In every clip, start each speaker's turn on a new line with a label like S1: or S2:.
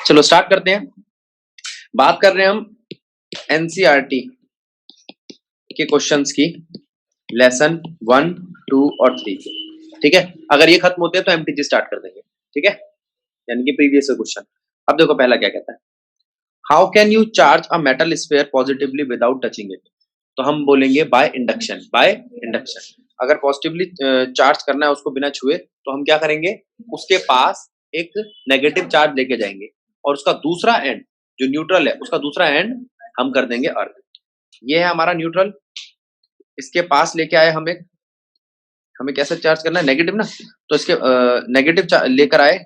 S1: चलो स्टार्ट करते हैं। बात कर रहे हैं हम एनसीईआरटी के क्वेश्चंस की, लेसन 1, 2 और 3 की। ठीक है, अगर ये खत्म होते हैं तो एमटीजी स्टार्ट कर देंगे। ठीक है, यानी कि प्रीवियस क्वेश्चन। अब देखो पहला क्या कहता है, how can you charge a metal sphere positively without touching it. तो हम बोलेंगे बाय इंडक्शन। बाय इंडक्शन, अगर पॉजिटिवली चार्ज करना है उसको बिना छुए तो हम क्या करेंगे, उसके पास एक नेगेटिव चार्ज लेके जाएंगे और उसका दूसरा एंड जो न्यूट्रल है उसका दूसरा एंड हम कर देंगे अर्थ। ये है हमारा न्यूट्रल, इसके पास लेके आए हमें कैसे चार्ज करना है, नेगेटिव ना, तो इसके नेगेटिव लेकर आए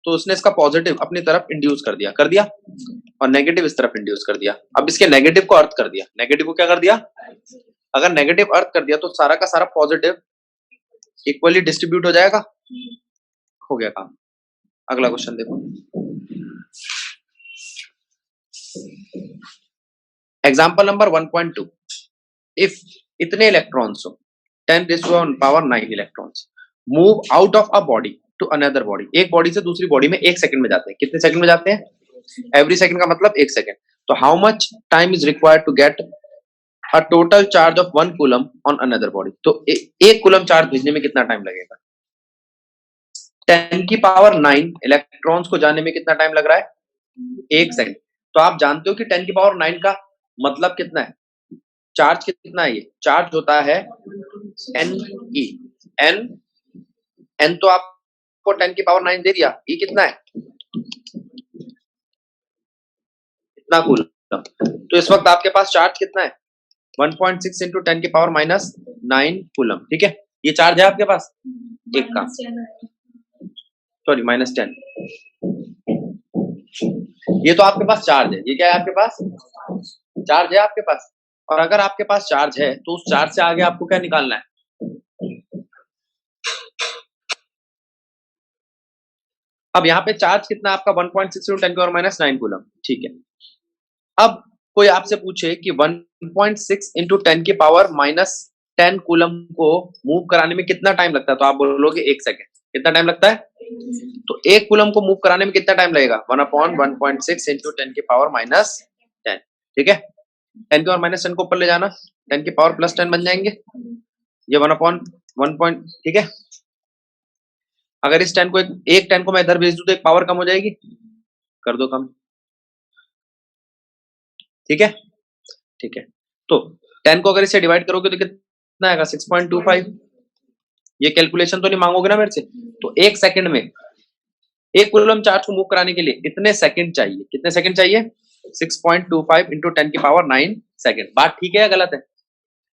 S1: तो उसने इसका पॉजिटिव अपनी तरफ इंड्यूस कर दिया और नेगेटिव इस तरफ इंड्यूस कर दिया। अब इसके नेगेटिव को अर्थ कर दिया, नेगेटिव को क्या कर दिया, अगर नेगेटिव अर्थ कर दिया तो सारा का सारा पॉजिटिव इक्वली डिस्ट्रीब्यूट हो जाएगा। हो गया काम। अगला क्वेश्चन देखो, एग्जाम्पल नंबर 1.2, इफ इतने इलेक्ट्रॉन्स हो 10⁻⁹ electrons move out of a body to another body, एक बॉडी से दूसरी बॉडी में 1 सेकंड में जाते हैं। कितने सेकंड में जाते हैं, एवरी सेकंड का मतलब 1 सेकंड। तो how much time is required to get a total charge of 1 coulomb on another body. तो 1 कूलम चार्ज भेजने में कितना टाइम लगेगा। 10⁹ इलेक्ट्रॉन्स को जाने में कितना टाइम लग रहा है, 1 सेकंड। तो आप जानते हो कि 10⁹ का मतलब कितना है, चार्ज कितना है, ये चार्ज होता है एन ई। एन तो आपको 10⁹ दे दिया, ई कितना है, इतना कूलम। तो इस वक्त आपके पास चार्ज कितना है, 1.6 इंटू 10⁻⁹ कूलम। ठीक है, ये चार्ज है आपके पास एक का, सॉरी -10। ये तो आपके पास चार्ज है, ये क्या है आपके पास, चार्ज है आपके पास। और अगर आपके पास चार्ज है तो उस चार्ज से आगे आपको क्या निकालना है, अब यहाँ पे चार्ज कितना आपका 1.6 इंटू 10⁻⁹ कूलम। ठीक है, अब कोई आपसे पूछे कि 1.6 इंटू 10⁻⁻10 कूलम को मूव कराने में कितना टाइम लगता है, तो आप बोलोगे 1 सेकंड। कितना टाइम लगता है, तो 1 कूलम को मूव कराने में कितना टाइम लगेगा, 1/1.6 इंटू 10⁻⁻10। ठीक है, 10⁻⁻10 को ऊपर ले जाना, 10⁻+10 बन जाएंगे, ये 1/1 ठीक है। अगर इस 10 को एक 10 को मैं इधर भेज दूं तो एक पावर कम हो जाएगी, कर दो कम। ठीक है, ठीक है, तो 10 को अगर इससे डिवाइड करोगे तो कितना आएगा, 6.25। ये कैलकुलेशन तो नहीं मांगोगे ना मेरे से। तो 1 सेकंड में 1 कूलम चार्ज को मूव कराने के लिए इतने सेकंड चाहिए, कितने सेकंड चाहिए, 6.25 इंटू 10⁹ सेकंड। बात ठीक है या गलत है,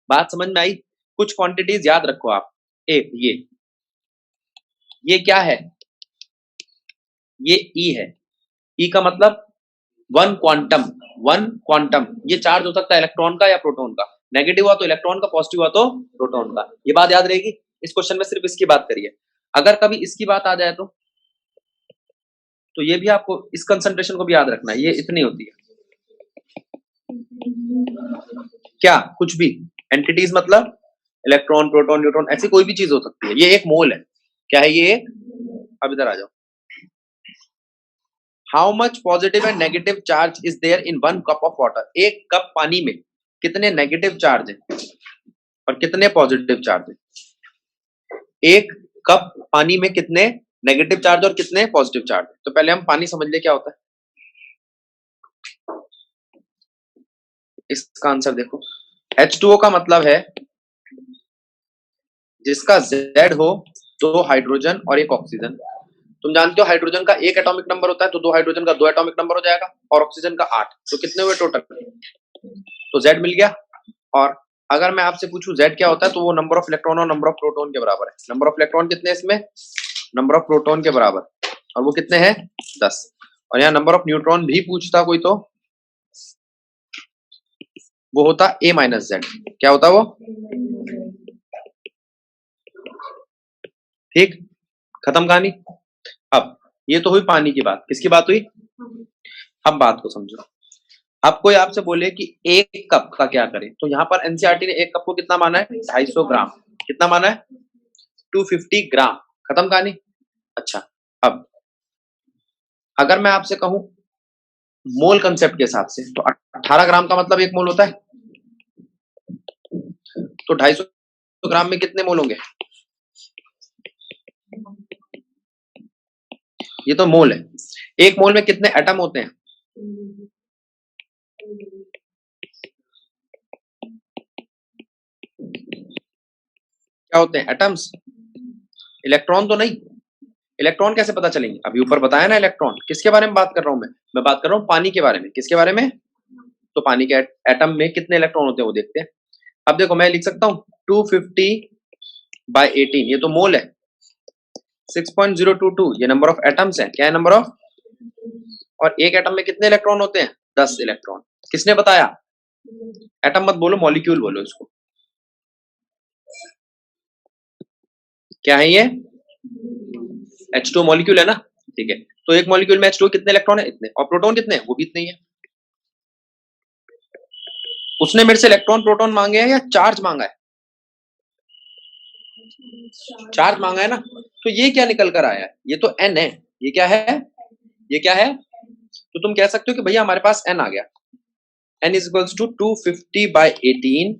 S1: बात समझ में आई। कुछ क्वांटिटीज याद रखो आप, एक ये क्या है, ये ई है, ई का मतलब 1 क्वांटम। ये चार्ज हो सकता है इलेक्ट्रॉन का या प्रोटॉन का, नेगेटिव हुआ तो इलेक्ट्रॉन का, पॉजिटिव हुआ तो प्रोटॉन का। ये बात याद रहेगी। इस क्वेश्चन में सिर्फ इसकी बात करिए, अगर कभी इसकी बात आ जाए तो ये भी आपको इस कंसंट्रेशन को भी याद रखना है, ये इतनी होती है। क्या, कुछ भी एंटिटीज मतलब इलेक्ट्रॉन, प्रोटॉन, न्यूट्रॉन, ऐसी कोई भी चीज हो सकती है। ये एक मोल है, क्या है ये एक, अब इधर आ जाओ। How much positive and negative charge is there in 1 cup of water. 1 cup पानी में कितने नेगेटिव चार्ज है और कितने पॉजिटिव चार्ज है। 1 कप पानी में कितने नेगेटिव चार्ज और कितने पॉजिटिव चार्ज है। तो पहले हम पानी समझ ले क्या होता है, इसका आंसर देखो। H2O का मतलब है जिसका Z हो 2 हाइड्रोजन और 1 ऑक्सीजन। तुम जानते हो हाइड्रोजन का 1 एटॉमिक नंबर होता है, तो 2 हाइड्रोजन का 2 एटॉमिक नंबर हो जाएगा, और ऑक्सीजन का 8। तो कितने हुए टोटल, तो Z मिल गया। और अगर मैं आपसे पूछूं Z क्या होता है, तो वो नंबर ऑफ इलेक्ट्रॉन और नंबर ऑफ प्रोटॉन के बराबर है। नंबर ऑफ इलेक्ट्रॉन कितने इसमें, नंबर ऑफ प्रोटॉन के बराबर, और वो कितने हैं, 10। और यहाँ नंबर ऑफ न्यूट्रॉन भी पूछता कोई तो वो होता A-Z। क्या होता वो, ठीक, खत्म कहानी। अब ये तो हुई पानी की बात, किसकी बात हुई, अब बात को समझो। अब कोई आपसे बोले कि 1 कप का क्या करें, तो यहाँ पर एनसीईआरटी ने 1 कप को कितना माना है, 250 ग्राम। कितना माना है, 250 ग्राम। खत्म कहानी। अच्छा, अब अगर मैं आपसे कहूं मोल कंसेप्ट के हिसाब से, तो 18 ग्राम का मतलब 1 मोल होता है, तो 250 ग्राम में कितने मोल होंगे? ये तो मोल है। 1 मोल में कितने एटम होते हैं? क्या होते हैं? एटम्स। इलेक्ट्रॉन तो नहीं। इलेक्ट्रॉन कैसे पता चलेंगे? अभी ऊपर बताया ना इलेक्ट्रॉन। किसके बारे में बात कर रहा हूं मैं बात कर रहा हूं पानी के बारे में। किसके बारे में? तो पानी के एटम में कितने इलेक्ट्रॉन होते हैं वो देखते हैं। अब देखो मैं लिख सकता हूं 250/18, ये तो मोल है। 6.022 ये नंबर ऑफ एटम्स है। क्या है? Number of. और एक एटम में कितने इलेक्ट्रॉन होते हैं? 10 इलेक्ट्रॉन। किसने बताया? एटम मत बोलो, मॉलिक्यूल बोलो इसको। क्या है ये? H2 मॉलिक्यूल है ना, ठीक है। तो एक मॉलिक्यूल में H2 कितने इलेक्ट्रॉन है? इतने। और प्रोटॉन कितने हैं? वो भी इतने ही है। उसने मेरे से इलेक्ट्रॉन प्रोटॉन मांगे हैं या चार्ज मांगा है? चार्ज मांगा है ना। तो ये क्या निकल कर आया है? ये तो N है। ये क्या है? ये क्या है? तो तुम कह सकते हो कि भैया हमारे पास N आ गया। N is equals to 250/18,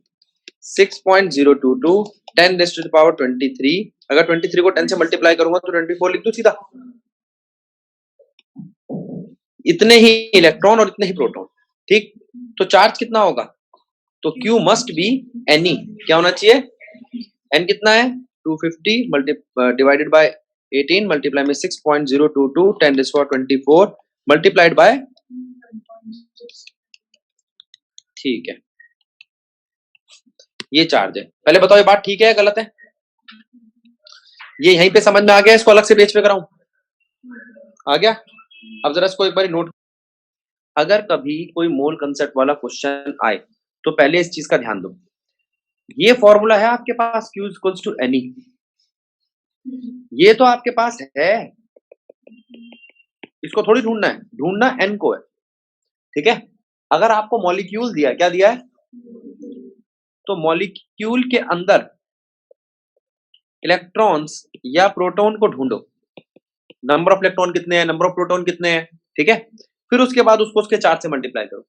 S1: 6.022, 10⁻23। अगर 23 को 10 से मल्टीप्लाई करूंगा तो 24 लिख दूं सीधा। इतने ही इलेक्ट्रॉन और इतने ही प्रोटॉन, ठीक। तो चार्ज कितना होगा? तो Q मस्ट बी Ne। क्या होना चाहिए? N कितना है? 250 डिवाइडेड बाय 18 मल्टीप्लाई में 6.022 10⁻24 मल्टीप्लाइड बाय, ठीक है। ये चार्ज है। पहले बताओ ये बात ठीक है या गलत है? ये यहीं पे समझ में आ गया? इसको अलग से पेज पे कराऊं? आ गया? अब जरा इसको एक बार नोट। अगर कभी कोई मोल कंसेप्ट वाला क्वेश्चन आए तो पहले इस चीज का ध्यान दो। ये फॉर्मूला है आपके पास Q इक्वल्स टू Ne। ये तो आपके पास है, इसको थोड़ी ढूंढना है, ढूंढना N को है, ठीक है। अगर आपको मॉलिक्यूल दिया, क्या दिया है? तो मॉलिक्यूल के अंदर इलेक्ट्रॉन्स या प्रोटॉन को ढूंढो। नंबर ऑफ इलेक्ट्रॉन कितने हैं, नंबर ऑफ प्रोटॉन कितने हैं, ठीक है। फिर उसके बाद उसको उसके चार्ज से मल्टीप्लाई करो।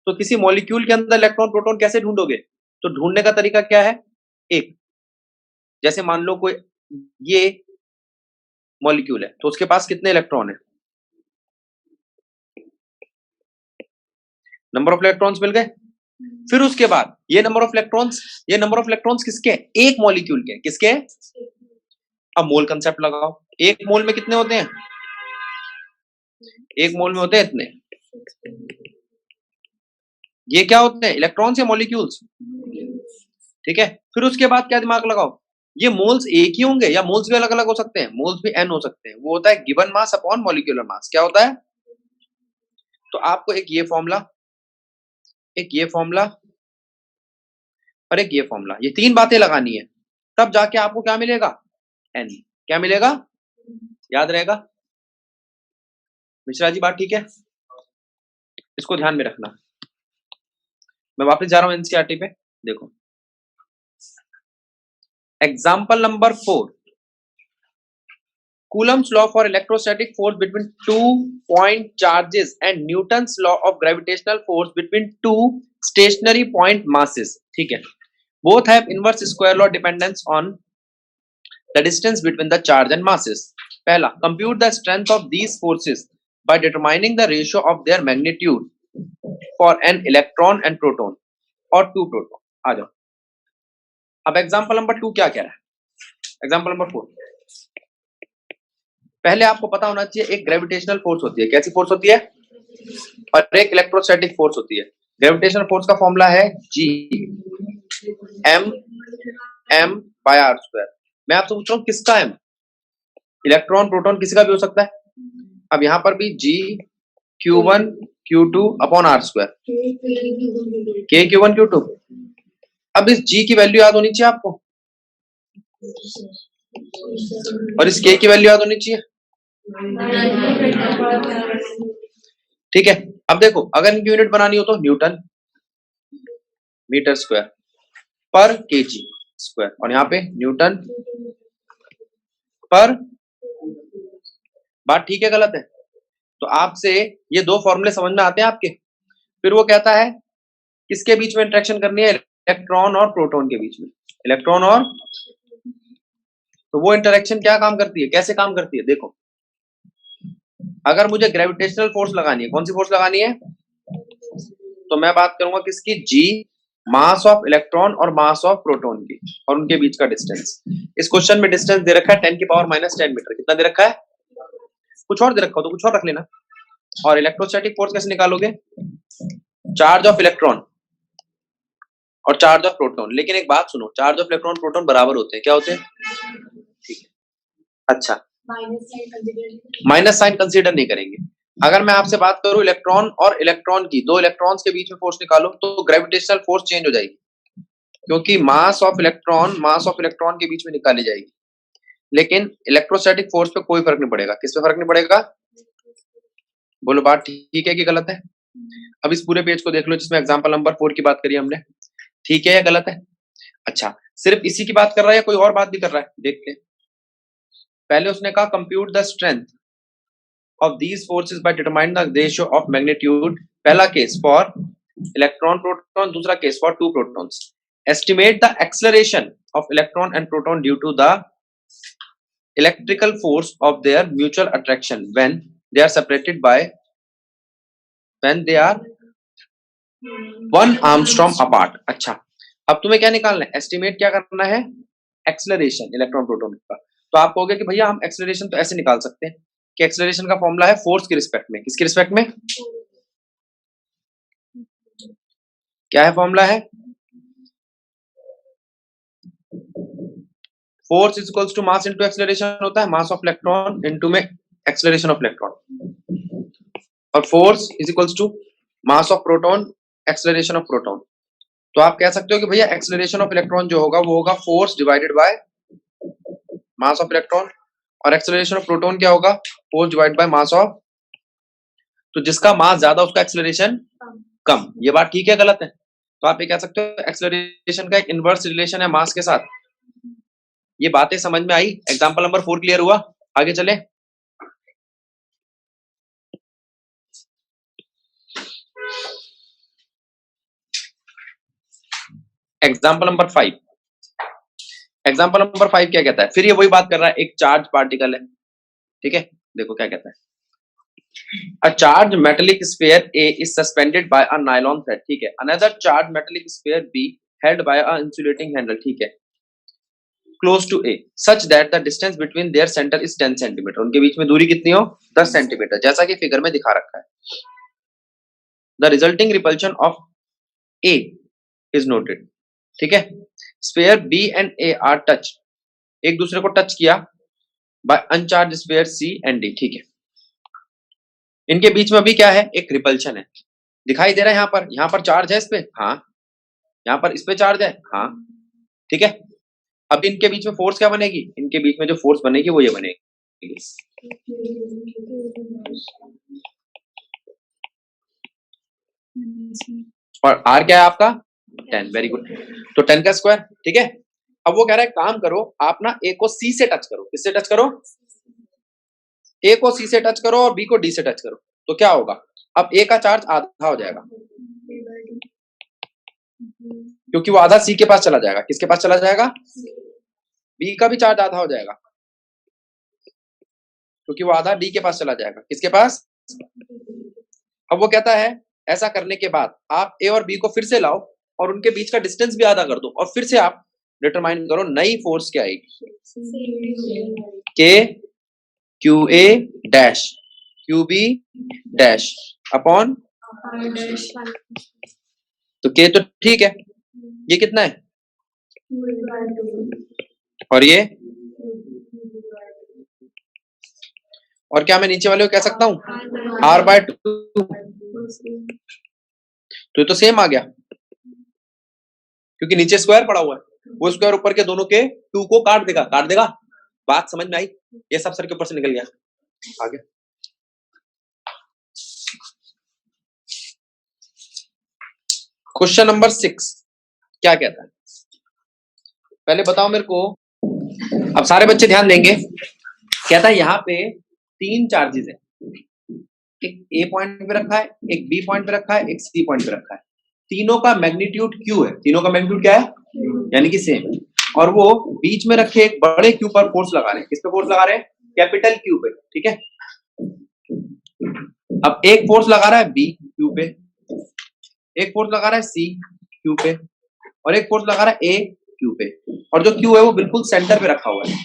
S1: तो किसी मॉलिक्यूल के अंदर इलेक्ट्रॉन प्रोटॉन कैसे ढूंढोगे? तो ढूंढने का तरीका क्या है? एक, जैसे मान लो कोई ये मॉलिक्यूल है तो उसके पास कितने इलेक्ट्रॉन है? नंबर ऑफ इलेक्ट्रॉन्स मिल गए। फिर उसके बाद ये नंबर ऑफ इलेक्ट्रॉन्स किसके हैं? एक मॉलिक्यूल के। किसके? अब मोल कंसेप्ट लगाओ। एक मोल में कितने होते हैं? एक मोल में होते हैं इतने। ये क्या होते हैं? इलेक्ट्रॉन्स या मॉलिक्यूल्स? ठीक है। फिर उसके बाद क्या दिमाग लगाओ, ये मोल्स एक ही होंगे या मोल्स भी अलग अलग हो सकते हैं? मोल्स भी n हो सकते हैं। वो होता है given mass upon molecular mass. क्या होता है? तो आपको एक ये फॉर्मूला, एक ये फॉर्मूला और एक ये फॉर्मूला, ये तीन बातें लगानी है, तब जाके आपको क्या मिलेगा? n। क्या मिलेगा? याद रहेगा? मिश्रा जी बात ठीक है? इसको ध्यान में रखना। मैं वापस जा रहा हूं एनसीईआरटी पे। देखो example number 4, Coulomb's law for electrostatic force between two point charges and Newton's law of gravitational force between two stationary point masses। ठीक है। Both have inverse square law dependence on the distance between the charge and masses। पहला, compute the strength of these forces by determining the ratio of their magnitude for an electron and proton और two proton। आ जाओ। अब example number 2 क्या कह रहा है? Example number 4, पहले आपको पता होना चाहिए एक ग्रेविटेशनल फोर्स होती है। कैसी फोर्स होती है? और एक इलेक्ट्रोस्टैटिक फोर्स होती है। ग्रेविटेशनल फोर्स का फॉर्मूला है G m/r²। मैं आपसे पूछ रहा हूं किसका m? इलेक्ट्रॉन प्रोटॉन किसी का भी हो सकता है। अब यहां पर भी G Q1 Q2 upon r², K Q1 Q2। अब इस G की वैल्यू याद होनी चाहिए आपको और इस K की वैल्यू याद होनी चाहिए, ठीक है। अब देखो अगर इनकी यूनिट बनानी हो तो न्यूटन मीटर स्क्वायर पर केजी स्क्वायर, और यहाँ पे न्यूटन पर, बात ठीक है गलत है? तो आपसे ये दो फॉर्मूले समझ में आते हैं आपके। फिर वो कहता है किसके बीच में इंटरेक्शन करनी है, इलेक्ट्रॉन और प्रोटॉन के बीच में, इलेक्ट्रॉन और, तो वो इंटरेक्शन क्या काम करती है, कैसे काम करती है, देखो अगर मुझे ग्रेविटेशनल फोर्स लगानी है, कौन सी फोर्स लगानी है, तो मैं बात करूंगा किसकी, जी, मास ऑफ इलेक्ट्रॉन और मास ऑफ प्रोटॉन की और उनके बीच का डिस्टेंस। इस क्वेश्चन में डिस्टेंस दे रखा है 10⁻⁻10 मीटर, कितना दे रखा है, कुछ और दे रखा हो तो कुछ और रख लेना। और इलेक्ट्रोस्टैटिक फोर्स कैसे निकालोगे, चार्ज ऑफ इलेक्ट्रॉन और चार्ज ऑफ प्रोटॉन। लेकिन एक बात सुनो, चार्ज ऑफ इलेक्ट्रॉन प्रोटॉन बराबर होते हैं, क्या होते हैं, ठीक है, अच्छा माइनस साइन कंसीडर नहीं करेंगे। अगर मैं आपसे बात करूं इलेक्ट्रॉन और इलेक्ट्रॉन की, दो इलेक्ट्रॉन्स के बीच में फोर्स निकालो, तो ग्रेविटेशनल फोर्स चेंज हो जाएगी, क्योंकि मास ऑफ इलेक्ट्रॉन के बीच में निकाली जाएगी। लेकिन इलेक्ट्रोस्टैटिक फोर्स पे कोई फर्क नहीं पड़ेगा, किस पे फर्क नहीं पड़ेगा, बोलो बात ठीक है कि गलत है। अब इस पूरे पेज को देख लो जिसमें एग्जांपल नंबर 4 की बात करी हमने, ठीक है या गलत है। अच्छा, सिर्फ इसी की बात कर रहा है या कोई और बात भी कर रहा है, देखते हैं। पहले उसने कहा compute the strength of these forces by determining the ratio of magnitude. पहला केस फॉर इलेक्ट्रॉन प्रोटॉन, दूसरा case for two protons. Estimate the acceleration of electron and proton due to the electrical force of their mutual attraction when they are separated by, when they are 1 angstrom apart. अच्छा, अब तुम्हें क्या निकालना है, estimate क्या करना है, acceleration electron proton का। तो आप कहोगे कि भैया हम एक्सेलरेशन तो ऐसे निकाल सकते हैं कि एक्सेलरेशन का फॉर्मूला है फोर्स की रिस्पेक्ट में, किसकी रिस्पेक्ट में, क्या है फॉर्मूला है, force is equals to mass into acceleration होता है, मास ऑफ इलेक्ट्रॉन इनटू में एक्सेलरेशन ऑफ इलेक्ट्रॉन, और force is equals to mass of proton acceleration of proton. तो आप कह सकते हो कि भैया एक्सेलरेशन ऑफ इलेक्ट्रॉन जो होगा वो होगा force divided by mass of electron, और एक्सेलरेशन ऑफ प्रोटॉन क्या होगा, force divided by mass of, तो जिसका मास ज्यादा उसका एक्सेलरेशन कम। ये बात ठीक है गलत है, तो आप ये कह सकते हो एक्सेलरेशन का एक इनवर्स रिलेशन है मास के साथ। ये बातें समझ में आई, एग्जांपल नंबर 4 क्लियर हुआ, आगे चले। एग्जांपल नंबर 5, एग्जांपल नंबर 5 क्या कहता है, फिर ये वही बात कर रहा है, एक चार्ज पार्टिकल है, ठीक है, देखो क्या कहता है, a charged metallic sphere A is suspended by a nylon thread, ठीक है, another charged metallic sphere B held by a insulating handle, ठीक है, close to A such that the distance between their center is 10 cm, उनके बीच में दूरी कितनी हो, 10 centimetre, जैसा कि फिगर में दिखा रखा है। The resulting repulsion of A is noted, ठीक है, sphere B and A are touched, एक दूसरे को टच किया by uncharged sphere C and D, ठीक है, इनके बीच में अभी क्या है, एक रिपल्शन है, दिखाई दे रहा है, यहाँ पर चार्ज है इस पे, हाँ, यहाँ पर इस पे चार्ज है, हाँ, ठीक है। अब इनके बीच में फोर्स क्या बनेगी, इनके बीच में जो फोर्स बनेगी वो ये बनेगी, और आर क्या है आपका 10, वेरी गुड, तो 10 का स्क्वायर, ठीक है। अब वो कह रहा है काम करो आप ना ए को सी से टच करो, किससे टच करो, ए को सी से टच करो और बी को डी से टच करो, तो क्या होगा, अब ए का चार्ज आधा हो जाएगा, क्योंकि वो आधा सी के पास चला जाएगा, किसके पास चला जाएगा, बी का भी चार्ज आधा हो जाएगा, क्योंकि वो आधा डी के पास चला जाएगा, किसके पास। अब वो कहता है ऐसा करने के बाद आप ए और बी को फिर से लाओ और उनके बीच का डिस्टेंस भी आधा कर दो, और फिर से आप डिटरमाइन करो नई फोर्स क्या आएगी, K q A dash q B dash upon, तो के तो ठीक है, ये कितना है, और ये, और क्या मैं नीचे वाले को कह सकता हूं r/2, तो ये तो सेम आ गया, क्योंकि नीचे स्क्वायर पड़ा हुआ है, वो स्क्वायर ऊपर के दोनों के 2 को काट देगा, बात समझ में आई, ये सब सर के ऊपर से निकल गया, आगे क्वेश्चन नंबर 6 क्या कहता है, पहले बताओ मेरे को, अब सारे बच्चे ध्यान देंगे, कहता है यहाँ पे 3 चार्जेस है, एक ए पॉइंट पे रखा है, एक बी पॉइंट पे रखा है, एक सी पॉइंट पे रखा है। तीनों का मैग्नीट्यूड क्यू है, तीनों का मैग्नीट्यूड क्या है, यानी कि सेम है। और वो बीच में रखे एक बड़े क्यू पर फोर्स लगा रहे हैं। किस पे फोर्स लगा रहे हैं, कैपिटल क्यू पे, ठीक है। अब एक फोर्स लगा रहा है बी क्यू पे, एक फोर्स लगा रहा है सी क्यू पे, और एक फोर्स लगा रहा है ए क्यू पे। और जो क्यू है वो बिल्कुल सेंटर पे रखा हुआ है,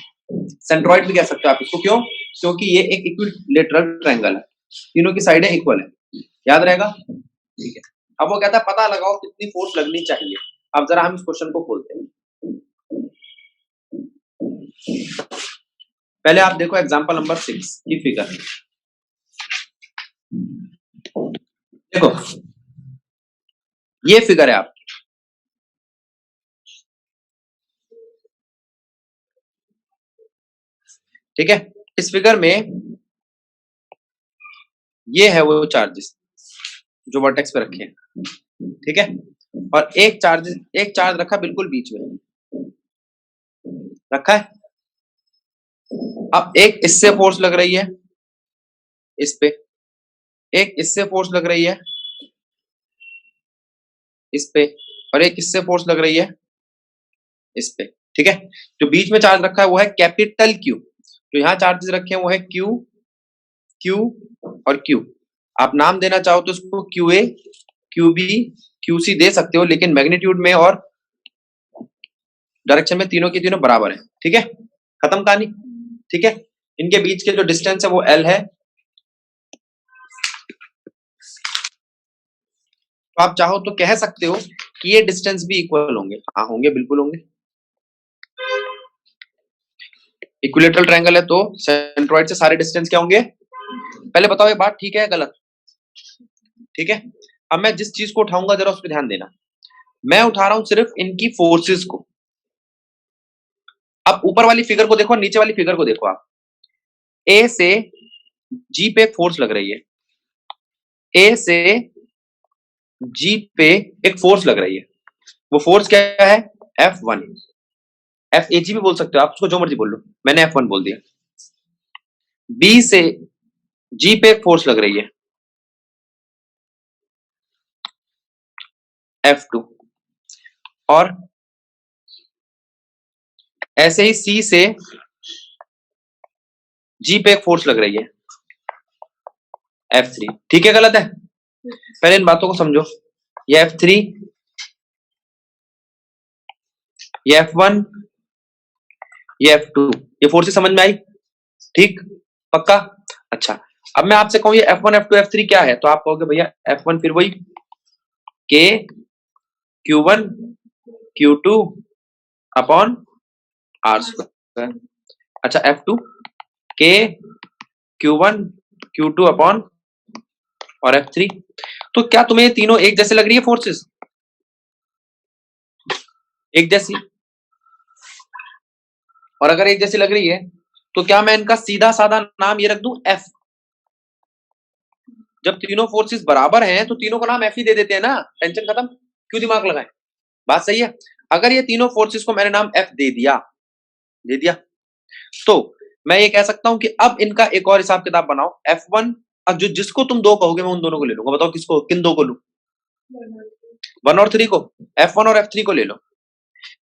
S1: सेंट्रॉइड भी कह सकते हो आप इसको। क्यों, क्योंकि ये एक इक्विलेटरल ट्रायंगल है, तीनों की साइडें इक्वल है। याद रहेगा, ठीक है। अब वो कहता है पता लगाओ कितनी फोर्स लगनी चाहिए। अब जरा हम इस क्वेश्चन को खोलते हैं। पहले आप देखो एग्जांपल नंबर 6 की फिगर। देखो ये फिगर है आपकी, ठीक है। इस फिगर में ये है वो चार्जेस जो वर्टेक्स पे रखे हैं, ठीक है। और एक चार्ज रखा बिल्कुल बीच में रखा है। अब एक इससे फोर्स लग रही है इस पे, एक इससे फोर्स लग रही है इस पे, और एक इससे फोर्स लग रही है इस पे, ठीक है। जो बीच में चार्ज रखा है वो है कैपिटल क्यू। जो यहाँ चार्जेस रखे हैं वो है क्यू, क्यू और क्यू। आप नाम देना चाहो तो उसको Q A, Q B, Q C दे सकते हो, लेकिन मैग्नीट्यूड में और डायरेक्शन में तीनों की तीनों बराबर है, ठीक है। खत्म कहानी, ठीक है। इनके बीच के जो डिस्टेंस है वो एल है। तो आप चाहो तो कह सकते हो कि ये डिस्टेंस भी इक्वल होंगे। हाँ होंगे, बिल्कुल होंगे। इक्विलेटरल ट्रायंगल है तो सेंट्रॉइड से सारे डिस्टेंस क्या होंगे। पहले बताओ ये बात ठीक है या गलत, ठीक है। अब मैं जिस चीज को उठाऊंगा जरा उस पर ध्यान देना। मैं उठा रहा हूं सिर्फ इनकी फोर्सेस को। अब ऊपर वाली फिगर को देखो, नीचे वाली फिगर को देखो। आप ए से जी पे एक फोर्स लग रही है, ए से जी पे एक फोर्स लग रही है। वो फोर्स क्या है, F1। एफ ए जी भी बोल सकते हो आप, उसको जो मर्जी बोल लो, मैंने F1 बोल दिया। बी से जी पे एक फोर्स लग रही है F2, और ऐसे ही सी से जी पे एक फोर्स लग रही है F3। ठीक है, गलत है? पहले इन बातों को समझो। ये F3, ये F1, ये F2, ये फोर्सेस समझ में आई? ठीक, पक्का? अच्छा, अब मैं आपसे कहूं ये F1, F2, F3 क्या है, तो आप कहोगे भैया F1 फिर वही K Q1 Q2 upon R square. अच्छा, F2 K Q1 Q2 upon और F3। तो क्या तुम्हें ये तीनों एक जैसे लग रही है फोर्सेस, एक जैसी? और अगर एक जैसी लग रही है तो क्या मैं इनका सीधा साधा नाम ये रख दूं F? जब तीनों फोर्सेस बराबर हैं तो तीनों का नाम F ही दे देते हैं ना, टेंशन खत्म। क्यों दिमाग लगाएं, बात सही है। अगर ये तीनों फोर्सेस को मैंने नाम F दे दिया तो मैं ये कह सकता हूं कि अब इनका एक और हिसाब किताब बनाओ। F1, अब जो जिसको तुम दो कहोगे मैं उन दोनों को ले लूंगा। बताओ किसको, किन दो को लूं? 1 और 3 को। F1 और F3 को ले लो।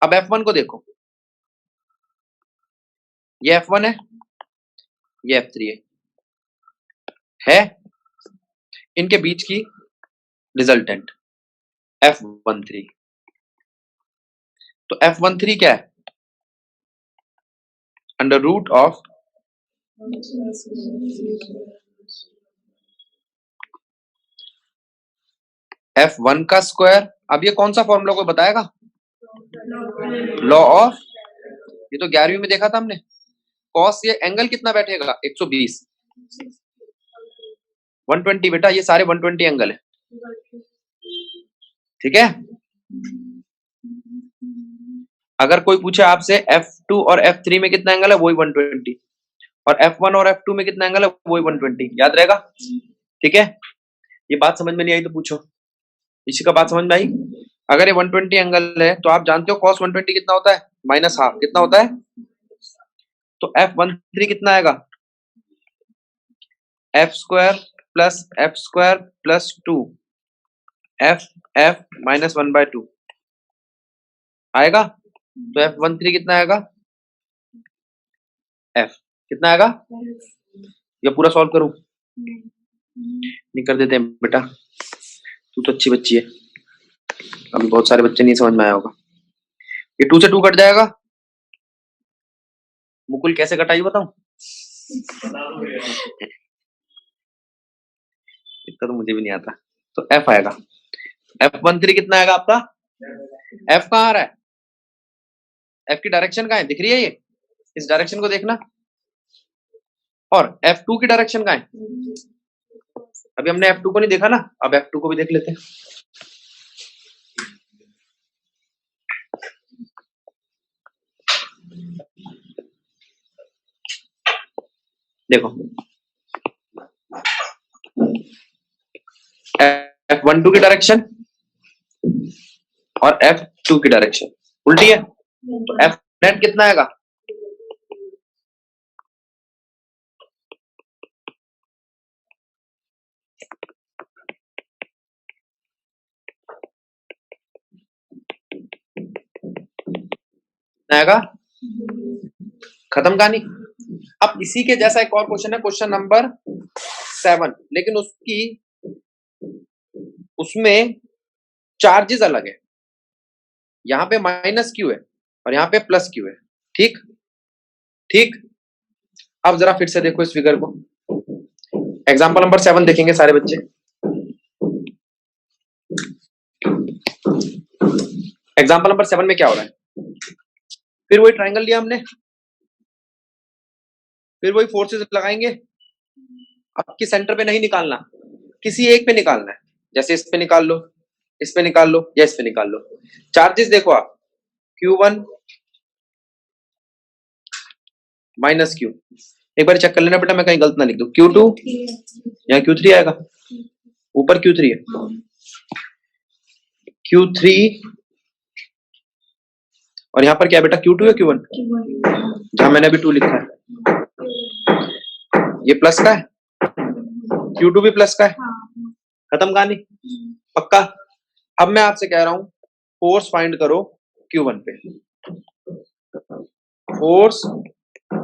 S1: अब F1 को देखो, ये F1 है, ये F3 है इनके बीच की रिजल्टेंट F13। तो F13 क्या है, अंडर रूट ऑफ F1 का स्क्वायर। अब ये कौन सा फॉर्मूला कोई बताएगा? लॉ ऑफ, ये तो 11वीं में देखा था हमने। कॉस, ये एंगल कितना बैठेगा 120, 120 बेटा, ये सारे 120 एंगल है, ठीक है। अगर कोई पूछे आपसे F2 और F3 में कितना एंगल है, वही 120, और F1 और F2 में कितना एंगल है, वही 120। याद रहेगा, ठीक है। ये बात समझ में नहीं आई तो पूछो, इसी का बात समझ में आई? अगर ये 120 एंगल है तो आप जानते हो cos 120 कितना होता है, -हाफ कितना होता है। तो F13 कितना आएगा, F² plus F square plus 2 F F minus 1/2 आएगा। तो F13 कितना आएगा? एफ कितना आएगा? या पूरा सॉल्व करूं? नहीं कर देते हैं बेटा, तू तो अच्छी बच्ची है, अभी बहुत सारे बच्चे नहीं समझ में आया होगा। ये 2 से 2 कट जाएगा। मुकुल कैसे कटाई बताऊं? इतना तो मुझे भी नहीं आता। तो एफ आएगा। F13 कितना आएगा आपका? एफ कहाँ आ रहा है? एफ की डायरेक्शन कहाँ है? दिख रही है ये? इस डायरेक्शन को देखना। और F2 की डायरेक्शन कहाँ है? अभी हमने F2 को नहीं देखा ना, अब F2 को भी देख लेते हैं। देखो F12 की डायरेक्शन और F2 की डायरेक्शन उल्टी है, तो F नेट कितना आएगा? आएगा। खत्म कहानी। अब इसी के जैसा एक और क्वेश्चन है, क्वेश्चन नंबर 7, लेकिन उसमें चार्जेस अलग है। यहाँ पे माइनस क्यू है और यहाँ पे प्लस क्यू है। ठीक ठीक। अब जरा फिर से देखो इस फिगर को। एग्जाम्पल नंबर 7 देखेंगे सारे बच्चे। एग्जाम्पल नंबर 7 में क्या हो रहा है? फिर वही ट्रायंगल लिया हमने, फिर वही फोर्सेस लगाएंगे। अब किस सेंटर पे नहीं निकालना, किसी एक पे निकालना है। जैसे इस पे निकाल लो, इस पे निकाल लो या इस पे निकाल लो। चार्जेस देखो आप, Q1 माइनस Q, एक बार चेक कर लेना बेटा, मैं कहीं गलत ना लिख दूं। Q2 यहाँ Q3 आएगा, ऊपर Q3 है। Q3 और यहाँ पर क्या है बेटा? Q2 या Q1? जहां मैंने अभी 2 लिखा है, ये प्लस का है, Q2 भी प्लस का है। खत्म कहानी। पक्का। अब मैं आपसे कह रहा हूं फोर्स फाइंड करो Q1 पे। फोर्स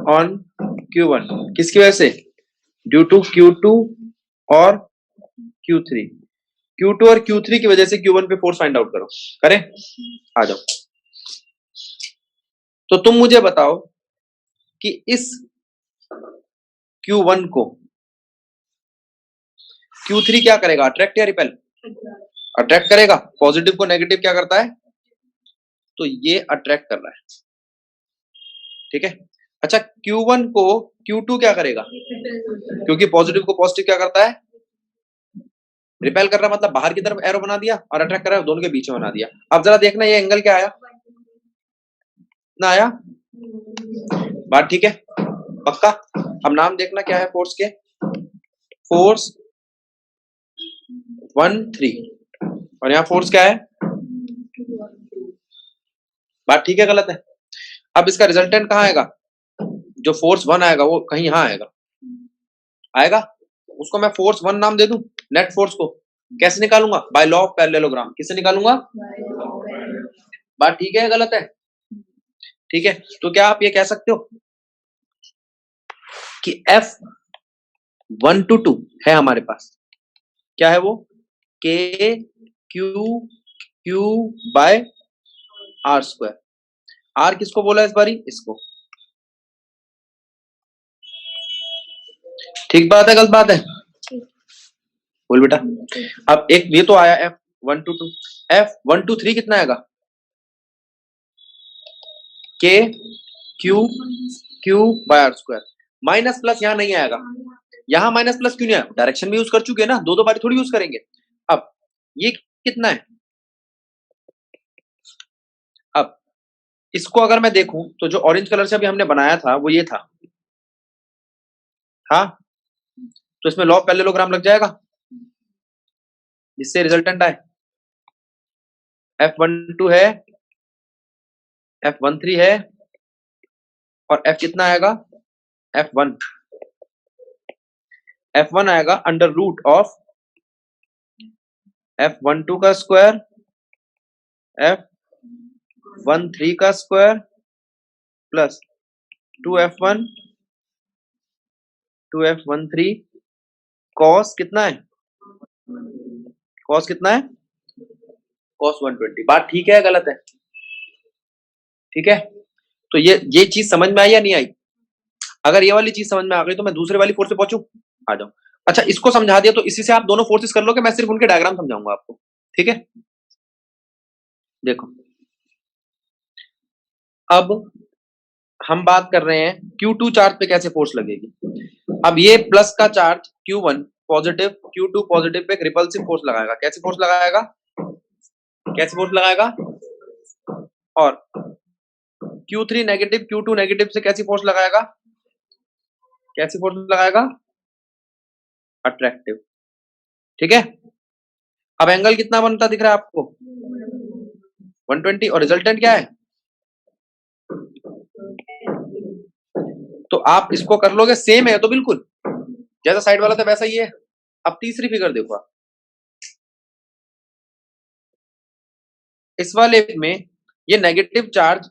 S1: ऑन Q1 किसकी वजह से? ड्यू टू Q2 और Q3। Q2 और Q3 की वजह से Q1 पे फोर्स फाइंड आउट करो। करें? आ जाओ। तो तुम मुझे बताओ कि इस Q1 को Q3 क्या करेगा? अट्रैक्ट या रिपेल? अट्रैक्ट करेगा। पॉजिटिव को नेगेटिव क्या करता है? तो ये अट्रैक्ट कर रहा है। ठीक है। अच्छा, Q1 को Q2 क्या करेगा? क्योंकि पॉजिटिव को पॉजिटिव क्या करता है? रिपेल कर रहा है, मतलब बाहर की तरफ एरो बना दिया, और अट्रैक्ट कर रहा है दोनों के बीच में बना दिया। अब जरा देखना ये एंगल क्या आया ना आया? बात ठीक है? पक्का। अब नाम देखना क्या है फोर्स के। फोर्स 1 3 और यहाँ फोर्स क्या है? बात ठीक है गलत है? अब इसका रिजल्टेंट कहाँ आएगा? जो फोर्स 1 आएगा वो कहीं यहाँ आएगा, आएगा। उसको मैं फोर्स 1 नाम दे दूं। नेट फोर्स को कैसे निकालूंगा? By law of parallelogram. किससे निकालूंगा? बात ठीक है गलत है? ठीक है। तो क्या आप ये कह सकते हो कि F1 to 2 है हमारे पास? क्या है वो? K Q by R square. R किसको बोला इस बारी? इसको। ठीक बात है गलत बात है? बोल बेटा। अब एक ये तो आया F1 to 2, F1 to 3 कितना आएगा? K Q by R square. Minus plus यहाँ नहीं आएगा। यहाँ माइनस प्लस क्यों नहीं आया? डायरेक्शन भी यूज कर चुके हैं ना, दो बारी थोड़ी यूज करेंगे। अब ये कितना है? अब इसको अगर मैं देखूं तो जो ऑरेंज कलर से अभी हमने बनाया था वो ये था। हाँ, तो इसमें लॉ ऑफ पैरेललोग्राम लग जाएगा, जिससे रिजल्टेंट आए। F12 है, F13 है, और F कितना आएगा? F1। F1 आएगा अंडर रूट ऑफ F12 का स्क्वायर F13 का square plus 2F1 2F13 cos कितना है, कॉस कितना है, कॉस 120। बात ठीक है गलत है? ठीक है, तो ये चीज समझ में आई या नहीं आई? अगर ये वाली चीज समझ में आ गई तो मैं दूसरे वाली फोर्स पे पहुंचू, आ जाऊं। अच्छा, इसको समझा दिया तो इसी से आप दोनों फोर्सेस कर लोगे, मैं सिर्फ उनके डायग्राम समझाऊंगा आपको। ठीक है, देखो अब हम बात कर रहे हैं Q2 चार्ज पे कैसे फोर्स लगेगी। अब ये प्लस का charge Q1 positive, Q2 positive pay एक रिपल्सिव फोर्स लगाएगा। कैसे फोर्स लगाएगा, कैसे फोर्स लगाएगा? और Q3 नेगेटिव Q2 नेगेटिव से कैसी फोर्स लगाएगा, कैसी फोर्स लगाएगा? अट्रैक्टिव। ठीक है, अब एंगल कितना बनता दिख रहा है आपको? 120। और रिजल्टेंट क्या है? तो आप इसको कर लोगे, सेम है तो बिल्कुल जैसा साइड वाला था वैसा ही है। अब तीसरी फिगर देखो आप, इस वाले में ये नेगेटिव चार्ज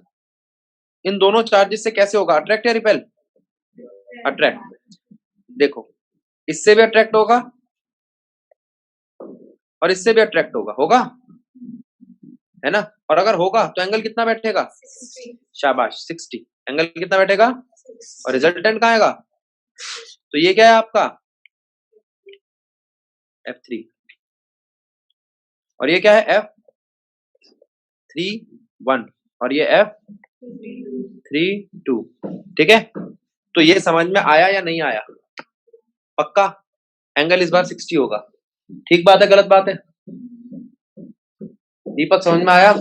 S1: इन दोनों चार्जेस से कैसे होगा, अट्रैक्ट या रिपेल? अट्रैक्ट। देखो इससे भी अट्रैक्ट होगा और इससे भी अट्रैक्ट होगा, होगा है ना? और अगर होगा तो एंगल कितना बैठेगा? 60। शाबाश, 60 एंगल कितना बैठेगा? और रिजल्टेंट कहाँ आएगा? तो ये क्या है आपका F3 और ये क्या है F31 और ये F32। ठीक है, तो ये समझ में आया या नहीं आया? पक्का एंगल इस बार 60 होगा। ठीक बात है, गलत बात है? दीपक समझ में आया?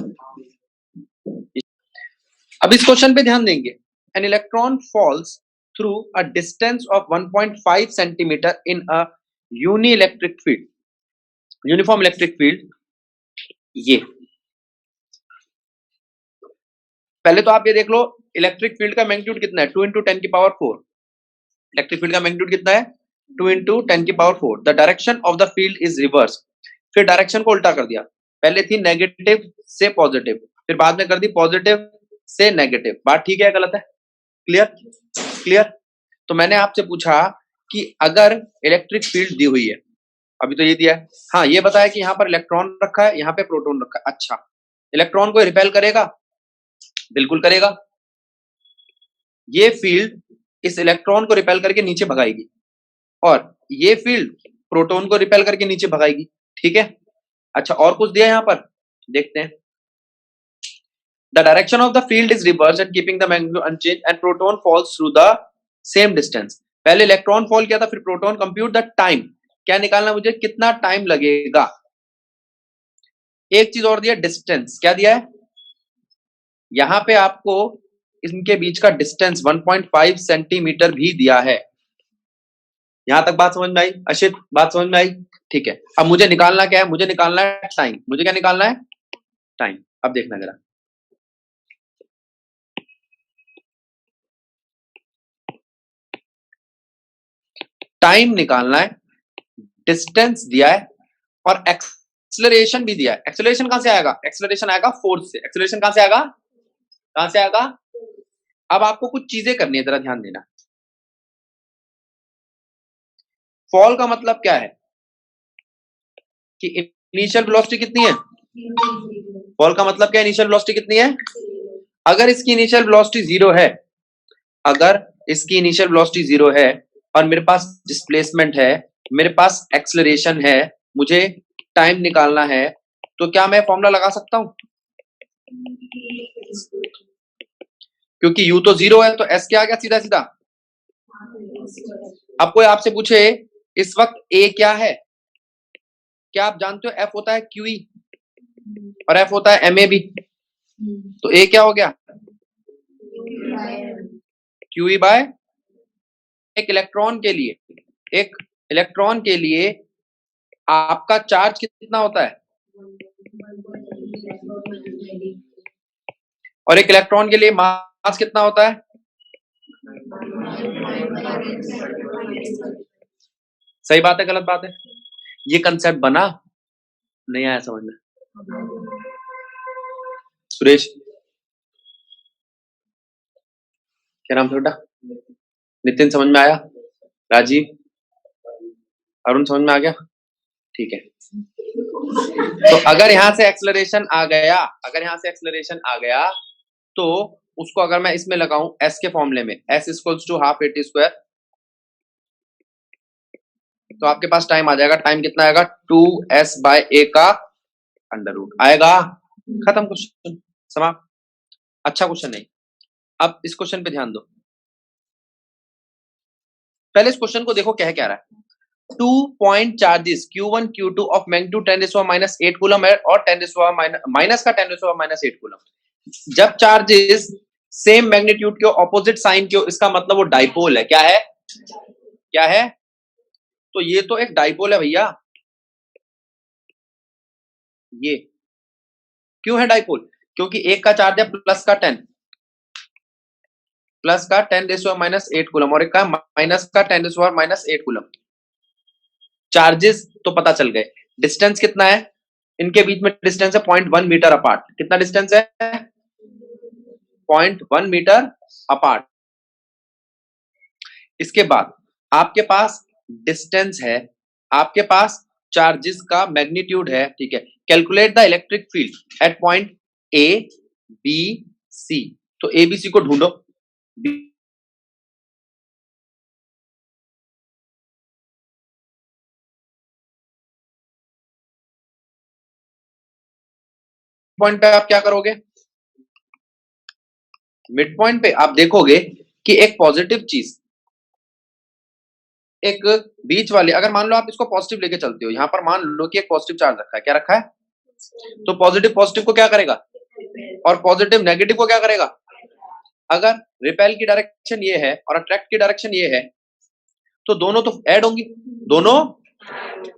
S1: अब इस क्वेश्चन पे ध्यान देंगे। An electron falls through a distance of 1.5 centimetre in a uni electric field, uniform electric field. ये पहले तो आप ये देख लो इलेक्ट्रिक फील्ड का मैग्नीट्यूड कितना है, 2 इंटू 10 की पावर 4। इलेक्ट्रिक फील्ड का मैग्नीट्यूड कितना है? 2 इंटू 10 की power 4। The direction of the field is reverse. फिर डायरेक्शन को उल्टा कर दिया, पहले थी नेगेटिव से पॉजिटिव, फिर बाद में कर दी पॉजिटिव से नेगेटिव। बात ठीक है गलत है? Clear, clear. तो मैंने आपसे पूछा कि अगर इलेक्ट्रिक फील्ड दी हुई है, अभी तो ये दिया है, हाँ ये बताया कि यहाँ पर इलेक्ट्रॉन रखा है, यहाँ पे प्रोटॉन रखा है। अच्छा, इलेक्ट्रॉन को रिपेल करेगा? बिल्कुल करेगा। ये फील्ड इस इलेक्ट्रॉन को रिपेल करके नीचे भगाएगी और ये फील्ड प्रोटॉन को रिपेल करके नीचे भगाएगी। ठीक है, अच्छा और कुछ दिया यहाँ पर, देखते हैं। The direction of the field is reverse and keeping the magnitude unchange and proton falls through the same distance. पहले इलेक्ट्रॉन फॉल किया था, फिर प्रोटॉन। कंप्यूट द टाइम, क्या निकालना मुझे, कितना टाइम लगेगा। एक चीज और दिया, डिस्टेंस। क्या दिया है यहां पे आपको, इनके बीच का डिस्टेंस 1.5 सेंटीमीटर भी दिया है। यहां तक बात समझ में आई? अशित बात समझ में आई? ठीक है, अब मुझे निकालना क्या है, मुझे निकालना है टाइम। मुझे क्या निकालना है? टाइम। अब देखना जरा, टाइम निकालना है, डिस्टेंस दिया है और एक्सेलरेशन भी दिया है। एक्सेलरेशन कहां से आएगा? एक्सेलरेशन आएगा फोर्स से। एक्सेलरेशन कहां से आएगा? कहां से आएगा? अब आपको कुछ चीजें करनी है, जरा ध्यान देना। फॉल का मतलब क्या है कि इनिशियल वेलोसिटी कितनी है। फॉल का मतलब क्या है, इनिशियल वेलोसिटी कितनी है। अगर इसकी इनिशियल वेलोसिटी 0 है, अगर इसकी इनिशियल वेलोसिटी 0 है और मेरे पास डिस्प्लेसमेंट है, मेरे पास एक्सेलरेशन है, मुझे टाइम निकालना है, तो क्या मैं फॉर्मूला लगा सकता हूं? क्योंकि u तो 0 है तो s क्या आ गया सीधा सीधा। अब कोई आपसे पूछे इस वक्त a क्या है, क्या आप जानते हो? f होता है QE और f होता है MA भी। तो a क्या हो गया? QE बाय, एक इलेक्ट्रॉन के लिए, एक इलेक्ट्रॉन के लिए आपका चार्ज कितना होता है, और एक इलेक्ट्रॉन के लिए मास कितना होता है? सही बात है, गलत बात है? ये कंसेप्ट बना नहीं आया समझ में? सुरेश क्या नाम था बेटा? नितिन समझ में आया? राजीव, अरुण समझ में आ गया? ठीक है। तो अगर यहां से एक्सलरेशन आ गया, अगर यहां से एक्सलरेशन आ गया तो उसको अगर मैं इसमें लगाऊं एस के फॉर्मूले में, S equals to half a t square, तो आपके पास टाइम आ जाएगा। टाइम कितना आएगा? 2s बाय ए का अंडर रूट आएगा। खत्म क्वेश्चन, समाप्त। अच्छा क्वेश्चन नहीं। अब इस क्वेश्चन पे ध्यान दो। पहले इस क्वेश्चन को देखो क्या कह रहा है। 2 point charges Q1 Q2 of magnitude 10⁻⁸ coulomb है और 10⁻⁻8 कूलम। जब चार्जेस सेम मैग्नीट्यूड के ऑपोजिट साइन के, इसका मतलब वो डाइपोल है। क्या है? क्या है? तो ये तो एक डाइपोल है भैया। ये क्यों है डाइपोल? क्योंकि एक का चार्ज है प्लस का 10⁻⁸ कूलम और एक का माइनस का 10⁻⁸ कूलम। चार्जेस तो पता चल गए। डिस्टेंस कितना है इनके बीच में? डिस्टेंस है 0.1 मीटर अपार्ट। कितना डिस्टेंस है? 0.1 मीटर अपार्ट। इसके बाद आपके पास डिस्टेंस है, आपके पास चार्जेस का मैग्नीट्यूड है, ठीक है। Calculate the electric field at point A B C. तो ए बी सी को ढूंढो। पॉइंट पे आप क्या करोगे? मिड पॉइंट पे आप देखोगे कि एक पॉजिटिव चीज, एक बीच वाले, अगर मान लो आप इसको पॉजिटिव लेके चलते हो, यहां पर मान लो कि एक पॉजिटिव चार्ज रखा है। क्या रखा है? तो पॉजिटिव पॉजिटिव को क्या करेगा और पॉजिटिव नेगेटिव को क्या करेगा? अगर रिपेल की डायरेक्शन ये है और अट्रैक्ट की डायरेक्शन ये है तो दोनों तो ऐड होंगी। दोनों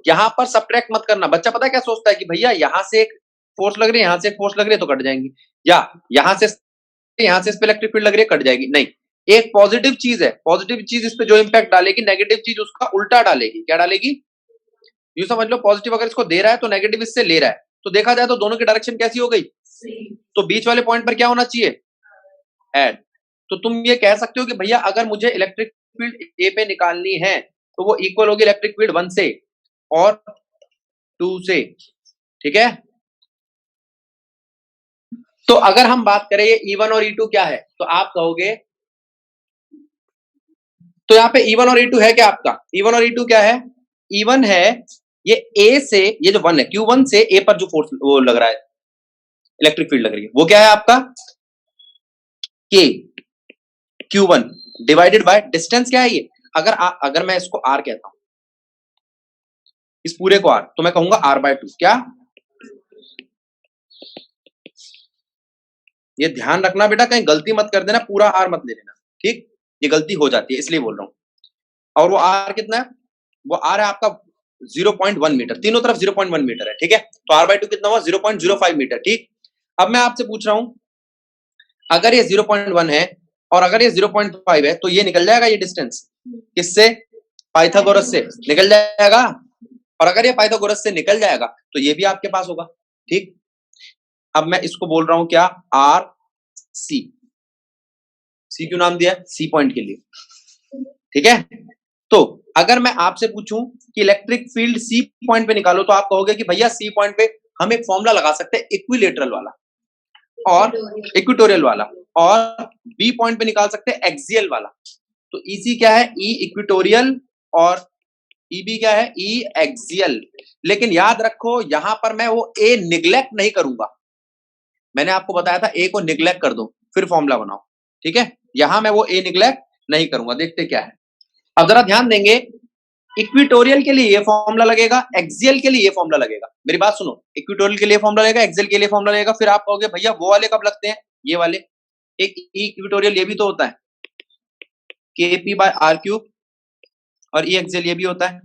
S1: यहां पर सब्ट्रैक्ट मत करना। बच्चा पता है क्या सोचता है कि भैया यहां से एक फोर्स लग रही है, यहां से एक फोर्स लग रही है तो कट जाएंगी, या यहां से इस पे इलेक्ट्रिक फील्ड लग रही है कट जाएगी। नहीं, एक पॉजिटिव चीज है, पॉजिटिव चीज इस पे जो इंपैक्ट डालेगी, नेगेटिव चीज उसका उल्टा डालेगी। क्या डालेगी? यूं समझ लो, पॉजिटिव अगर इसको दे रहा है तो नेगेटिव इससे ले रहा है, तो देखा जाए तो दोनों की डायरेक्शन कैसी हो गई? तो बीच वाले पॉइंट पर क्या होना चाहिए? ऐड। तो तुम ये कह सकते हो कि भैया अगर मुझे इलेक्ट्रिक फील्ड ए पे निकालनी है तो वो इक्वल होगी इलेक्ट्रिक फील्ड 1 से और 2 से, ठीक है। तो अगर हम बात करें ये E1 और E2 क्या है, तो आप कहोगे, तो यहाँ पे E1 और E2 है क्या आपका? E1 और E2 क्या है? E1 है ये A से, ये जो 1 है Q1 से A पर जो फोर्स वो लग रहा है, इलेक्ट्रिक फील्ड लग रही है, वो क्या है आपका? K Q1 divided by distance. क्या है ये? अगर मैं इसको R कहता हूं, इस पूरे को R, तो मैं कहूंगा R/2। क्या? ये ध्यान रखना बेटा, कहीं गलती मत कर देना, पूरा R मत ले लेना, ठीक। ये गलती हो जाती है इसलिए बोल रहा हूं। और वो R कितना है? वो R है आपका 0.1 मीटर, तीनों तरफ 0.1 मीटर है, ठीक है। तो R/2 कितना हुआ? 0.05 मीटर, ठीक। अब मैं आपसे पूछ रहा हूं, अगर ये 0.1 है और अगर ये 0.5 है तो ये निकल जाएगा ये डिस्टेंस किससे? पाइथागोरस से निकल जाएगा। और अगर ये पाइथागोरस से निकल जाएगा तो ये भी आपके पास होगा, ठीक। अब मैं इसको बोल रहा हूं क्या? R C. सी क्यों नाम दिया? सी पॉइंट के लिए, ठीक है। तो अगर मैं आपसे पूछूं कि इलेक्ट्रिक फील्ड सी पॉइंट पे निकालो, तो आप कहोगे कि भैया सी पॉइंट पे हम एक फॉर्मूला लगा सकते हैं इक्विलेटरल वाला और इक्विटोरियल वाला, और बी पॉइंट पे निकाल सकते हैं एक्सियल वाला। तो ईसी क्या है? ई इक्विटोरियल, और ईबी क्या है? ई एक्सियल। लेकिन याद रखो यहां पर मैं वो ए निग्लेक्ट नहीं करूंगा। मैंने आपको बताया था ए को निग्लेक्ट कर दो फिर फॉर्मूला बनाओ, ठीक है। यहां मैं वो ए निग्लेक्ट नहीं करूंगा। देखते क्या है, अब जरा ध्यान देंगे। इक्विटोरियल के लिए ये फॉर्मूला लगेगा, एक्सियल के लिए ये फॉर्मूला लगेगा। मेरी बात सुनो, इक्विटोरियल के लिए फॉर्मूला लगेगा, एक्सियल के लिए फॉर्मूला लगेगा। फिर आप कहोगे भैया वो वाले कब लगते हैं? ये वाले। एक इक्विटोरियल ये भी तो होता है KP/R³ और ई एक्सियल ये भी होता है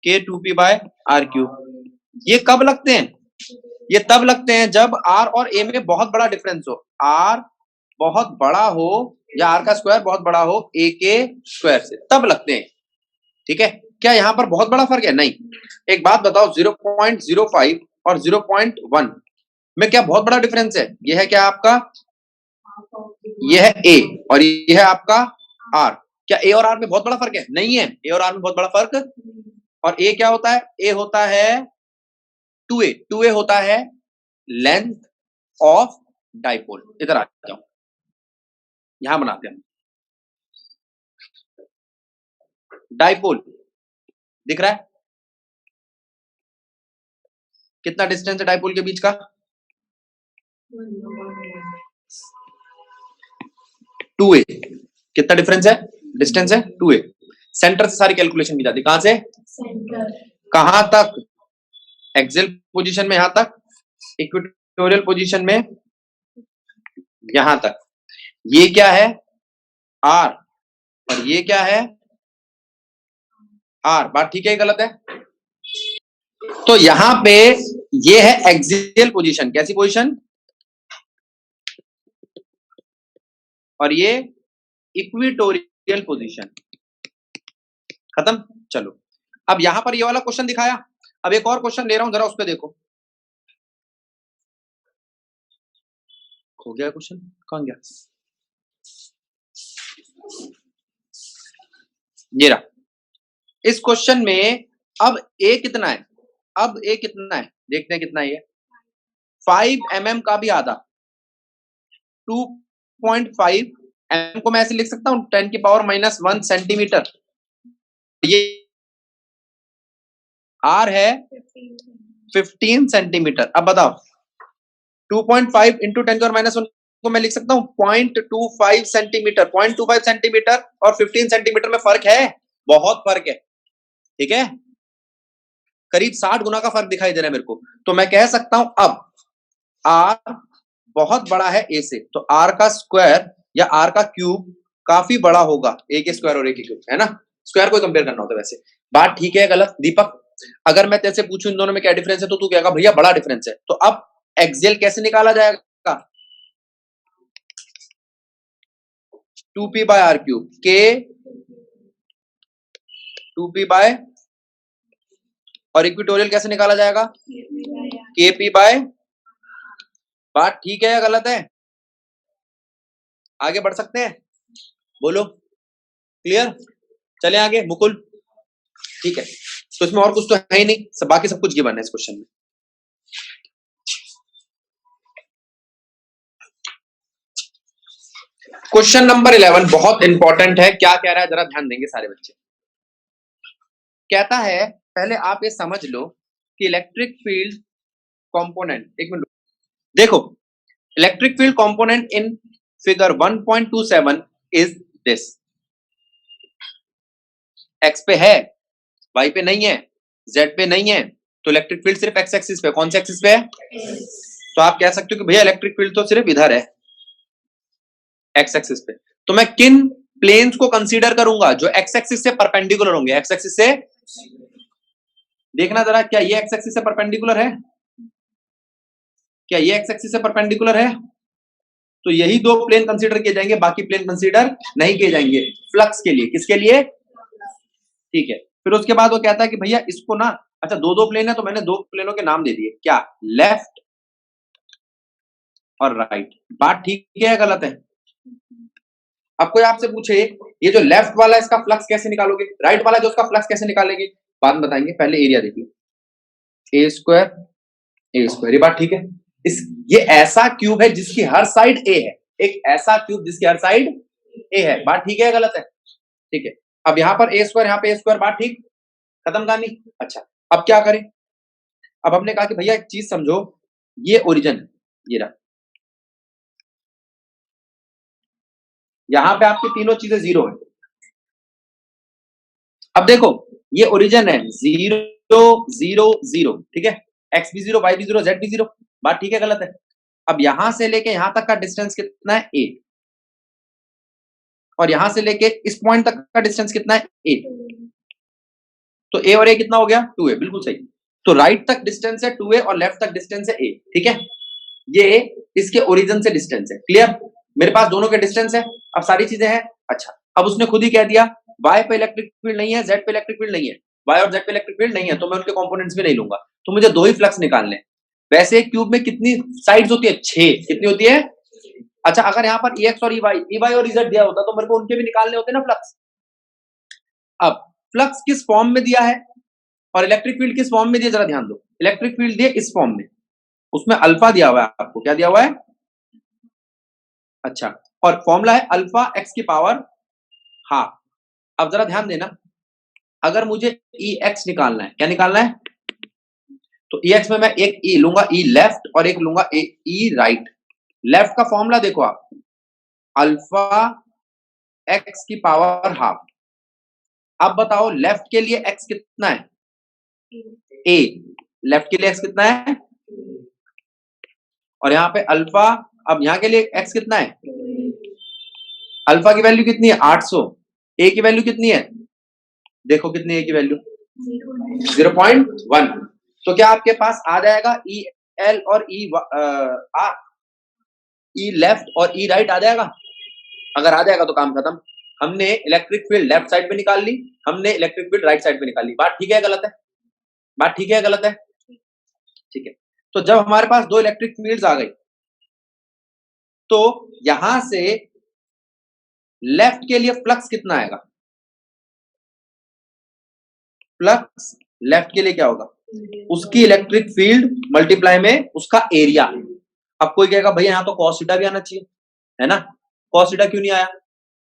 S1: K2P/R³। ये कब लगते हैं? ये तब लगते हैं जब R और A में बहुत बड़ा डिफरेंस हो। R बहुत बड़ा हो या R का स्क्वायर बहुत बड़ा हो A के स्क्वायर से, तब लगते हैं, ठीक है, क्या यहाँ पर बहुत बड़ा फर्क है? नहीं। एक बात बताओ, 0.05 और 0.1 में क्या बहुत बड़ा डिफरेंस है? ये है क्या आपका, ये है ए और ये है आपका आर। क्या ए और आर में बहुत बड़ा फर्क है? नहीं है, ए और आर में बहुत बड़ा फर्क। और ए क्या होता है? ए होता है 2a। 2a होता है लेंथ ऑफ डाइपोल। इधर आ जाओ, यहां बनाते हैं डाइपोल। दिख रहा है कितना डिस्टेंस है डाइपोल के बीच का? 2a। कितना डिफरेंस है? डिस्टेंस है 2a। सेंटर से सारी कैलकुलेशन की जाती है। कहां से? सेंटर। कहां तक? एक्सियल पोजीशन में यहां तक, इक्वेटोरियल पोजीशन में यहां तक। ये क्या है? आर और ये क्या है? आर। बात ठीक है गलत है? तो यहां पे ये है एक्सियल पोजीशन। कैसी पोजीशन? और ये इक्वेटोरियल पोजीशन। खत्म। चलो, अब यहां पर ये वाला क्वेश्चन दिखाया। अब एक और क्वेश्चन ले रहा हूं, जरा उस पर देखो। हो गया क्वेश्चन? कहां गया? ये रहा। इस क्वेश्चन में अब ए कितना है? अब ए कितना है देखते हैं कितना है ये। 5 mm का भी आधा, 2.5 mm को मैं ऐसे लिख सकता हूं 10⁻⁻1 सेंटीमीटर। ये आर है 15 सेंटीमीटर। अब बताओ 2.5 इंटू 10⁻⁻1 को मैं लिख सकता हूं 0.25 सेंटीमीटर। 0.25 सेंटीमीटर और 15 सेंटीमीटर में फर्क है, बहुत फर्क है। ठीक है, करीब 60 गुना का फर्क दिखाई दे रहा है मेरे को। तो मैं कह सकता हूं अब आर बहुत बड़ा है ए से, तो आर का स्क्वायर या आर का क्यूब काफी बड़ा होगा ए के स्क्वायर और ए के क्यूब, है ना? स्क्वायर को कंपेयर करना होता है। वैसे बात ठीक है गलत? दीपक, अगर मैं तेरे से पूछूं इन दोनों में क्या डिफरेंस है, तो तू कहेगा भैया बड़ा डिफरेंस है। तो अब एक्सियल कैसे निकाला जाएगा? 2p बाय आर क्यूब के 2p बाय, और इक्वेटोरियल कैसे निकाला जाएगा? kp by. बात ठीक है या गलत है? आगे बढ़ सकते हैं? बोलो, क्लियर? चले आगे। मुकुल, ठीक है, तो इसमें और कुछ तो है ही नहीं, सब बाकी सब कुछ गिवन है इस क्वेश्चन में। क्वेश्चन नंबर 11 बहुत इंपॉर्टेंट है। क्या कह रहा है जरा ध्यान देंगे सारे बच्चे। कहता है, पहले आप ये समझ लो कि इलेक्ट्रिक फील्ड कंपोनेंट, एक मिनट देखो, electric field component in figure 1.27 is this. X पे है, वाई पे नहीं है, जेड पे नहीं है, तो इलेक्ट्रिक फील्ड सिर्फ एक्स एक्सिस पे। कौन से एक्सिस पे है? तो आप कह सकते हो कि भैया इलेक्ट्रिक फील्ड तो सिर्फ इधर है, एक्स एक्सिस पे। तो मैं किन प्लेन्स को कंसीडर करूंगा जो एक्स एक्सिस से परपेंडिकुलर होंगे? एक्स एक्सिस से, देखना जरा, क्या ये एक्स एक्सिस से परपेंडिकुलर है? क्या ये एक्स एक्सिस से परपेंडिकुलर है? तो यही दो प्लेन कंसीडर किए जाएंगे, बाकी प्लेन कंसीडर नहीं किए जाएंगे फ्लक्स के लिए। किसके लिए? ठीक है। फिर उसके बाद वो कहता है कि भैया इसको ना, अच्छा दो दो प्लेन है तो मैंने दो प्लेनों के नाम दे दिए, क्या? लेफ्ट और राइट। बात ठीक है या गलत है? अब कोई आपसे पूछे ये जो लेफ्ट वाला इसका फ्लक्स कैसे निकालोगे, राइट वाला जो उसका फ्लक्स कैसे निकालेंगे, बाद में बताएंगे, पहले एरिया देखिए। ए स्क्वायर, ये बात ठीक है। इस ये ऐसा क्यूब है जिसकी हर साइड ए है, एक ऐसा क्यूब जिसकी हर साइड ए है। बात ठीक है या गलत है? ठीक है। अब यहां पर ए स्क्वायर, यहां पे ए स्क्वायर, बात ठीक, खत्म कहानी। अच्छा, अब क्या करें? अब हमने कहा कि भैया एक चीज समझो, ये ओरिजिन है, ये रहा, यहां पे आपकी तीनों चीजें जीरो है। अब देखो ये ओरिजिन है 0 0 0, ठीक है, एक्स भी जीरो, वाई भी जीरो, जेड भी जीरो। बात ठीक है गलत है? अब यहां से लेके यहां तक का डिस्टेंस कितना है? ए। और यहां से लेके इस पॉइंट तक का डिस्टेंस कितना है? ए। तो ए और ए कितना हो गया? 2a। बिल्कुल सही। तो राइट तक डिस्टेंस है 2a और लेफ्ट तक डिस्टेंस है a। ठीक है, ये इसके ओरिजिन से डिस्टेंस है। क्लियर? मेरे पास दोनों के डिस्टेंस है, अब सारी चीजें हैं। अच्छा, अब उसने खुद ही कह दिया वाई पे इलेक्ट्रिक फील्ड नहीं है, जेड पे इलेक्ट्रिक फील्ड नहीं है, वाई और जेड पे इलेक्ट्रिक फील्ड नहीं है, तो मैं उनके कंपोनेंट्स भी नहीं लूंगा, तो मुझे दो ही फ्लक्स निकालने हैं। वैसे एक क्यूब में कितनी साइड्स होती है? 6। कितनी होती है? अच्छा, अगर यहाँ पर EX और EY और EZ दिया होता तो मेरे को उनके भी निकालने होते ना फ्लक्स। अब फ्लक्स किस फॉर्म में दिया है और इलेक्ट्रिक फील्ड किस फॉर्म में दिया, जरा ध्यान दो। इलेक्ट्रिक फील्ड दिए इस फॉर्म में, उसमें अल्फा दिया हुआ है आपको, क्या दिया हुआ है? अच्छा, और फॉर्मूला है अल्फा x की पावर हाफ। अब जरा ध्यान देना, अगर मुझे EX निकालना है, क्या निकालना है? तो EX में मैं एक E लूंगा, E लेफ्ट, और एक लूंगा E राइट। लेफ्ट का फॉर्मूला देखो आप, अल्फा x की पावर हाफ। अब बताओ लेफ्ट के लिए x कितना है? A। लेफ्ट के लिए x कितना है? और यहाँ पे अल्फा, अब यहाँ के लिए x कितना है? अल्फा की वैल्यू कितनी है? 800। A की वैल्यू कितनी है? देखो कितनी है A की वैल्यू? 0.1। तो क्या आपके पास आ जाएगा EL और E लेफ्ट और E राइट आ जाएगा? अगर आ जाएगा तो काम खत्म। हमने इलेक्ट्रिक फील्ड लेफ्ट साइड पे निकाल ली, हमने इलेक्ट्रिक फील्ड राइट साइड पे निकाल ली। बात ठीक है गलत है? बात ठीक है गलत है? ठीक है। तो जब हमारे पास दो इलेक्ट्रिक फील्ड्स आ गई, तो यहां से लेफ्ट के लिए फ्लक्स कितना आएगा? फ्लक्स लेफ्ट के लिए क्या होगा? उसकी इलेक्ट्रिक फील्ड मल्टीप्लाई में उसका एरिया। अब कोई कहेगा भैया यहां तो cos थीटा भी आना चाहिए, है ना? cos थीटा क्यों नहीं आया?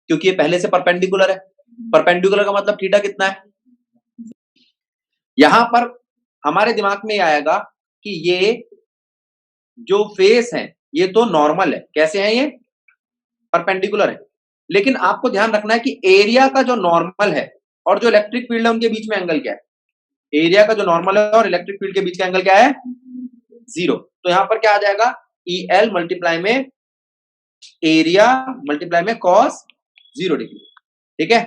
S1: क्योंकि ये पहले से परपेंडिकुलर है। परपेंडिकुलर का मतलब थीटा कितना है? यहां पर हमारे दिमाग में आएगा कि ये जो फेस है ये तो नॉर्मल है। कैसे है ये? परपेंडिकुलर है। लेकिन आपको ध्यान रखना है कि एरिया का जो नॉर्मल है और जो इलेक्ट्रिक फील्ड है उनके बीच में एंगल क्या है? एरिया का जो नॉर्मल है और इलेक्ट्रिक फील्ड के बीच का एंगल क्या है? 0। तो यहां पर क्या आ जाएगा? EL मल्टीप्लाई में एरिया मल्टीप्लाई में cos 0 डिग्री। ठीक है,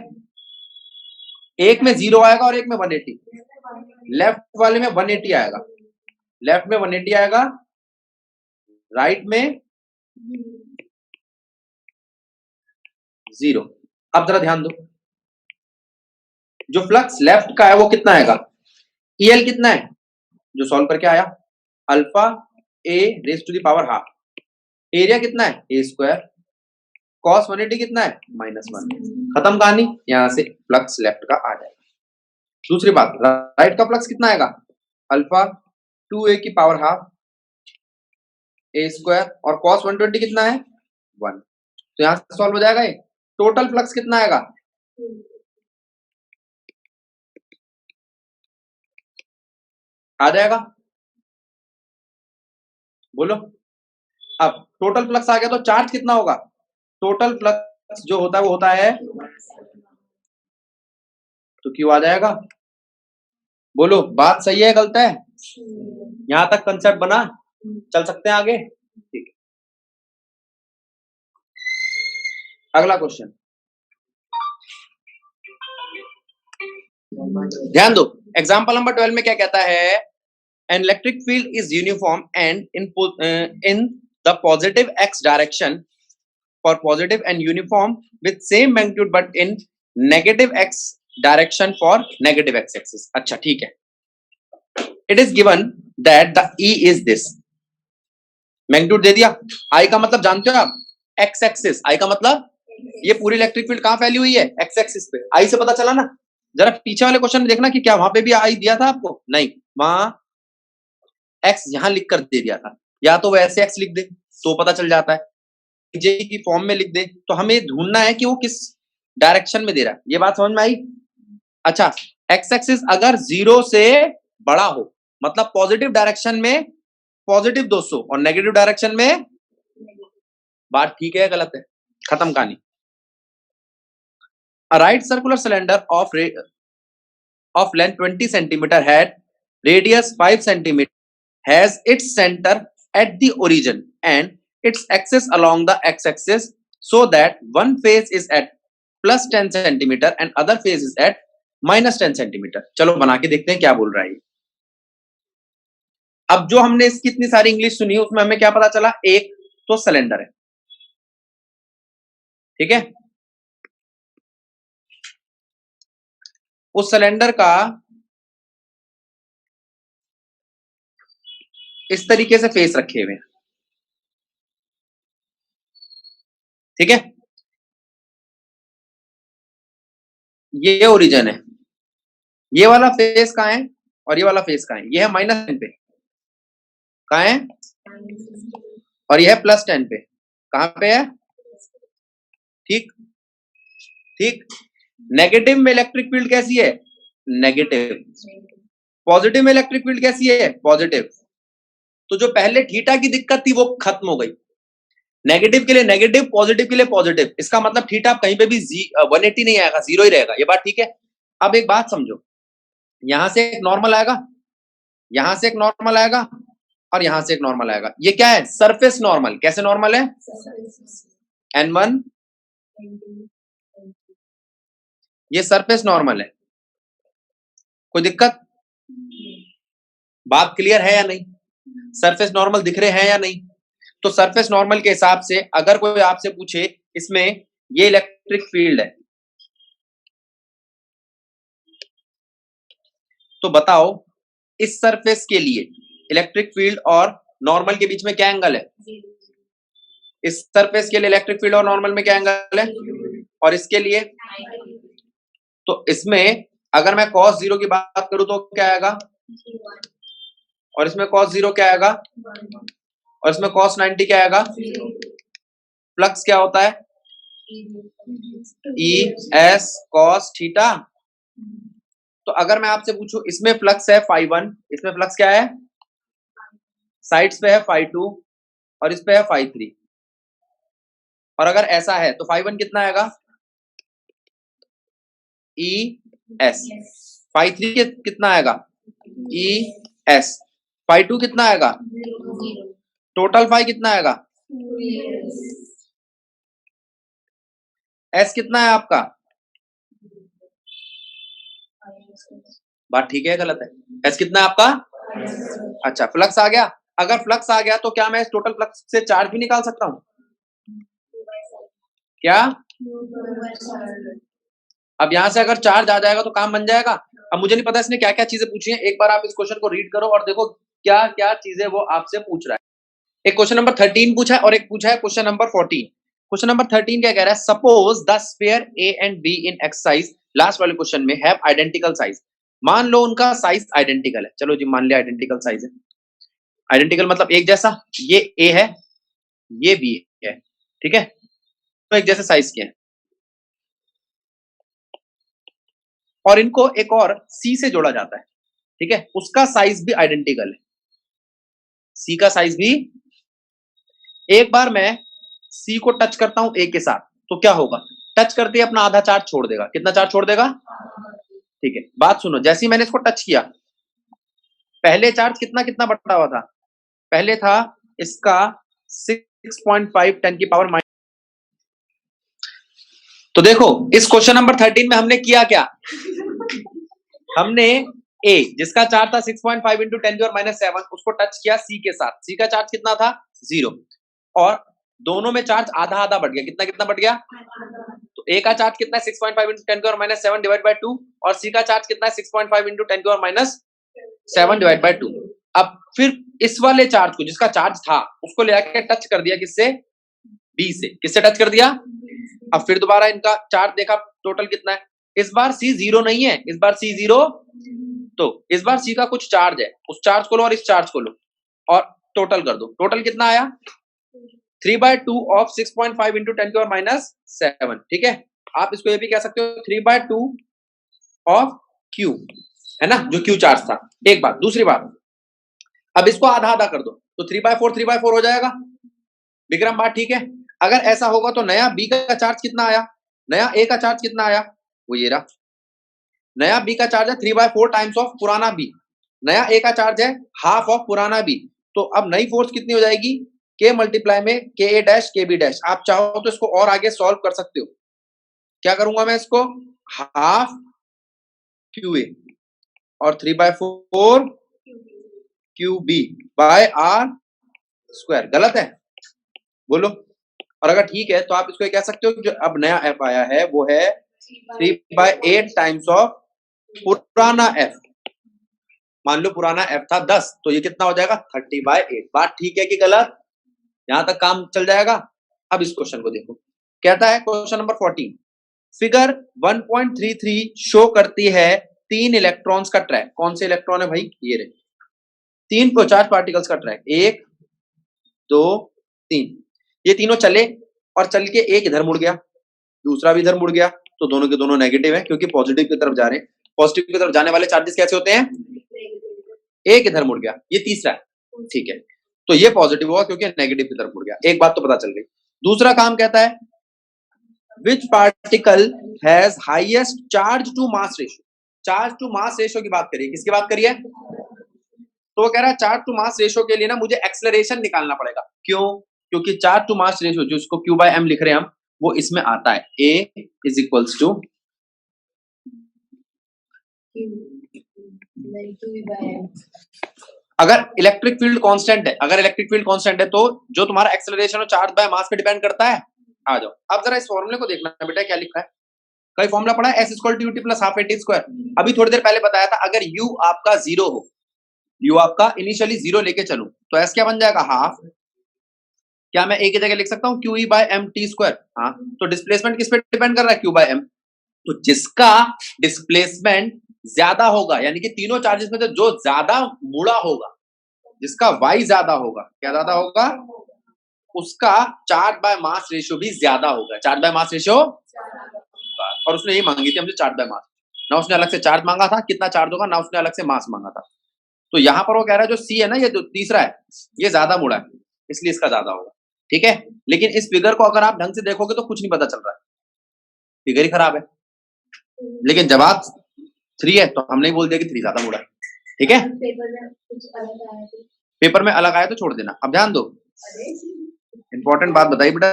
S1: एक में 0 आएगा और एक में 180। लेफ्ट वाले में 180 आएगा, लेफ्ट में 180 आएगा, राइट में 0। अब जरा ध्यान दो, जो फ्लक्स लेफ्ट का है वो कितना आएगा? EL कितना है जो सॉल्व करके आया? Alpha A raise to the power half. Area कितना है? A square. cos 180 कितना है? -1। खत्म कहानी। यहां से फ्लक्स लेफ्ट का आ जाएगा। दूसरी बात, राइट का फ्लक्स कितना आएगा? अल्फा 2A की पावर हाफ A स्क्वायर, और cos 120 कितना है? 1। तो यहां से सॉल्व हो जाएगा ये। टोटल फ्लक्स कितना आएगा? आ जाएगा? बोलो। अब टोटल फ्लक्स आ गया तो चार्ज कितना होगा? टोटल फ्लक्स जो होता है वो होता है, तो क्यों आ जाएगा? बोलो, बात सही है गलत है? यहां तक कंसेप्ट बना? चल सकते हैं आगे? ठीक है, अगला क्वेश्चन ध्यान दो। एग्जांपल नंबर 12 में क्या कहता है? An electric field is uniform and in the positive x direction for positive and uniform with same magnitude but in negative x direction for negative x axis. अच्छा ठीक है, it is given that the E is this. Magnitude दे दिया। I का मतलब जानते हो आप? x axis. I का मतलब ये पूरी इलेक्ट्रिक फील्ड कहां फैली हुई है? x एक्सिस पे। I से पता चला ना? जरा पीछे वाले क्वेश्चन में देखना कि क्या वहां पे भी I दिया था आपको? नहीं, वहां x यहां लिखकर दे दिया था। या तो वैसे x लिख दे तो पता चल जाता है, जे की फॉर्म में लिख दे। तो हमें ढूंढना है कि वो किस डायरेक्शन में दे रहा है। ये बात समझ में आई? अच्छा, x एक्सिस अगर 0 से बड़ा हो मतलब पॉजिटिव डायरेक्शन में पॉजिटिव 200 और नेगेटिव डायरेक्शन में, बात ठीक है गलत है? खत्म कहानी। A right circular cylinder of length 20 centimeter had radius 5 centimeter, has its center at the origin and its axis along the x-axis, so that one face is at plus 10 centimeter and other face is at minus 10 centimeter। चलो बना के देखते हैं क्या बोल रहा है। अब जो हमने इसकी इतनी सारी इंग्लिश सुनी उसमें हमें क्या पता चला? एक तो सिलेंडर है, ठीक है, उस सिलेंडर का इस तरीके से फेस रखे हुए, ठीक है, ये ओरिजिन है, ये वाला फेस कहाँ है और ये वाला फेस कहाँ है, ये है -10 पे, कहाँ है, और ये है +10 पे, कहाँ पे है, ठीक ठीक। नेगेटिव में इलेक्ट्रिक फील्ड कैसी है, नेगेटिव। पॉजिटिव में इलेक्ट्रिक फील्ड कैसी है, पॉजिटिव। तो जो पहले थीटा की दिक्कत थी वो खत्म हो गई, नेगेटिव के लिए नेगेटिव, पॉजिटिव के लिए पॉजिटिव, इसका मतलब थीटा कहीं पे भी 180 नहीं आएगा, 0 ही रहेगा, ये बात ठीक है। अब एक बात समझो, यहां से एक नॉर्मल आएगा, यहां से एक नॉर्मल आएगा और यहां से एक नॉर्मल आएगा, ये क्या है, सरफेस नॉर्मल। कैसे नॉर्मल है, N1, ये सरफेस नॉर्मल है, कोई दिक्कत, बात क्लियर है या नहीं, सरफेस नॉर्मल दिख रहे हैं या नहीं। तो सरफेस नॉर्मल के हिसाब से अगर कोई आपसे पूछे इसमें ये इलेक्ट्रिक फील्ड है, तो बताओ इस सरफेस के लिए इलेक्ट्रिक फील्ड और नॉर्मल के बीच में क्या एंगल है, इस सरफेस के लिए इलेक्ट्रिक फील्ड और नॉर्मल में क्या एंगल है, और इसके लिए, तो इसमें अगर मैं cos 0 की बात करूं तो क्या आएगा, और इसमें cos 0 क्या आएगा, और इसमें cos 90 क्या आएगा। फ्लक्स क्या होता है, E S cos थीटा। तो अगर मैं आपसे पूछूं इसमें फ्लक्स है φ1, इसमें फ्लक्स क्या है, साइड्स पे है φ2 और इस पे है φ3, और अगर ऐसा है तो φ1 कितना आएगा, E S, φ3 कितना आएगा, E S, φ2 कितना आएगा, टोटल फाई कितना आएगा, S कितना है आपका, बात ठीक है गलत है, S कितना है आपका, अच्छा फ्लक्स आ गया। अगर फ्लक्स आ गया तो क्या मैं इस टोटल फ्लक्स से चार्ज भी निकाल सकता हूं, क्या, अब यहां से अगर चार्ज आ जाएगा तो काम बन जाएगा। अब मुझे नहीं पता इसने क्या क्या चीजें पूछी हैं, एक बार आप इस क्वेश्चन को रीड करो और देखो क्या क्या चीजें वो आपसे पूछ रहा है। एक क्वेश्चन नंबर 13 पूछा है और एक पूछा है क्वेश्चन नंबर 14। क्वेश्चन नंबर 13 क्या कह रहा है, suppose the sphere A and be in exercise, last वाले क्वेश्चन में, हैव आइडेंटिकल साइज। मान लो उनका साइज आइडेंटिकल है, चलो जी मान लिया आइडेंटिकल साइज है, आइडेंटिकल मतलब एक जैसा, ये ए है ये बी है, ठीक है, तो एक जैसे साइज के हैं, और इनको एक और सी से जोड़ा जाता है, ठीक है, उसका साइज भी आइडेंटिकल है, सी का साइज भी। एक बार मैं सी को टच करता हूं ए के साथ तो क्या होगा, टच करते ही अपना आधा चार्ज छोड़ देगा, कितना चार्ज छोड़ देगा, ठीक है। बात सुनो, जैसे ही मैंने इसको टच किया, पहले चार्ज कितना कितना बढ़ता हुआ था, पहले था इसका 6.5 10 की पावर माइनस। तो देखो इस क्वेश्चन नंबर 13 में हमने किया क्या, हमने ए जिसका चार्ज था 6.5 इंटू 10 की पावर -7 उसको टच किया सी के साथ, सी का चार्ज कितना था 0, और दोनों में चार्ज आधा आधा बढ़ गया, कितना कितना बढ़ गया, तो ए का चार्ज कितना है 6.5 इंटू 10 की पावर -7 डिवाइड बाय 2, और सी का चार्ज कितना है 6.5 इंटू 10 की पावर -7 डिवाइड बाय 2। अब फिर इस वाले चार्ज को जिसका चार्ज था उसको ले आके टच कर दिया, किससे, बी से, किससे टच कर दिया। अब फिर दोबारा इनका चार्ज देखा टोटल कितना है, इस बार सी 0 नहीं है, इस बार सी 0, तो इस बार सी का कुछ चार्ज है, उस चार्ज को लो और इस चार्ज को लो और टोटल कर दो, टोटल कितना आया 3/2 ऑफ 6.5 इंटू 10 की पावर -7, ठीक है। आप इसको ये भी कह सकते हो 3/2 ऑफ क्यू, है ना, जो क्यू चार्ज था। एक बात, दूसरी बात, अब इसको आधा आधा कर दो तो 3/4 हो जाएगा, विक्रम बात ठीक है। अगर ऐसा होगा तो नया बी का चार्ज कितना आया, नया ए का चार्ज कितना आया, वो ये रहा, नया बी का चार्ज है 3/4 टाइम्स ऑफ पुराना बी, नया ए का चार्ज है हाफ ऑफ पुराना बी, तो अब नई फोर्स कितनी हो जाएगी, के मल्टीप्लाई में के ए डैश के बी डैश। आप चाहो तो इसको और आगे सॉल्व कर सकते हो, क्या करूंगा मैं इसको, हाफ क्यू ए और 3/4 Q B by R square, गलत है बोलो। और अगर ठीक है तो आप इसको कह सकते हो जो अब नया एफ आया है वो है 3/8 टाइम्स ऑफ पुराना f, मान लो पुराना f था 10, तो ये कितना हो जाएगा 30/8। बात ठीक है कि गलत? यहां तक काम चल जाएगा। अब इस क्वेश्चन को देखो, कहता है क्वेश्चन नंबर 14, फिगर 1.33 शो करती है 3 इलेक्ट्रॉन्स का ट्रैक। कौन से इलेक्ट्रॉन है भाई? ये रहे 3 चार्ज पार्टिकल्स का ट्रैक, 1 2 3। ये तीनों चले और चल के एक इधर मुड़ गया, दूसरा भी इधर मुड़ गया, तो दोनों के दोनों नेगेटिव है क्योंकि पॉजिटिव की तरफ जा रहे हैं। पॉजिटिव की तरफ जाने वाले चार्जेस कैसे होते हैं? एक इधर मुड़ गया, ये तीसरा है, ठीक है, तो ये पॉजिटिव हुआ क्योंकि नेगेटिव की तरफ मुड़ गया। एक बात तो पता चल गई। दूसरा काम कहता है which particle has highest charge to mass ratio. Charge to mass ratio की बात करिए, किसकी बात करिए? तो वो कह रहा है चार्ज टू मास रेशियो के लिए ना मुझे एक्सेलरेशन निकालना पड़ेगा। क्यों? क्योंकि चार्ज टू मास रेशियो जो इसको Q/m लिख रहे हैं हम, वो इसमें आता है A इज इक्वल्स टू अगर इलेक्ट्रिक फील्ड कांस्टेंट है, अगर इलेक्ट्रिक फील्ड कांस्टेंट है तो जो तुम्हारा एक्सेलरेशन और चार्ज बाय मास पे डिपेंड करता है। आ जाओ अब जरा इस फॉर्मूले को देखना बेटा, क्या लिखा है? कई फॉर्मूला पढ़ा है, S = UT + ½ AT स्क्वायर। अभी थोड़ी देर पहले बताया था अगर U आपका 0 हो, U आपका इनिशियली 0 लेके चलूं तो S क्या बन जाएगा? हाफ। क्या मैं A की जगह लिख सकता हूं QE/m t स्क्वायर? हाँ, तो डिस्प्लेसमेंट किस पे डिपेंड कर रहा है? Q/m। तो जिसका डिस्प्लेसमेंट ज्यादा होगा, यानी कि तीनों चार्जेस में से जो ज्यादा मुड़ा होगा, जिसका y ज्यादा होगा, क्या ज्यादा होगा? उसका चार्ज बाय मास रेशियो भी ज्यादा होगा। चार्ज बाय मास रेशियो, और उसने ये मांगी थी हमसे चार्ज बाय मास, ना उसने अलग से चार्ज मांगा था कितना चार्ज होगा, ना उसने अलग से मास मांगा था। तो यहां पर वो कह रहा है जो सी है ना, ये जो तीसरा है, ये ज्यादा मुड़ा है, इसलिए इसका ज्यादा होगा, ठीक है। लेकिन इस फिगर को अगर आप ढंग से देखोगे तो कुछ नहीं पता चल रहा है, फिगर ही खराब है। लेकिन जवाब 3 है तो हमने बोल दिया कि 3 ज्यादा मुड़ा है, ठीक है। पेपर में अलग आया तो छोड़ देना। अब ध्यान दो, इंपॉर्टेंट बात बताई बेटा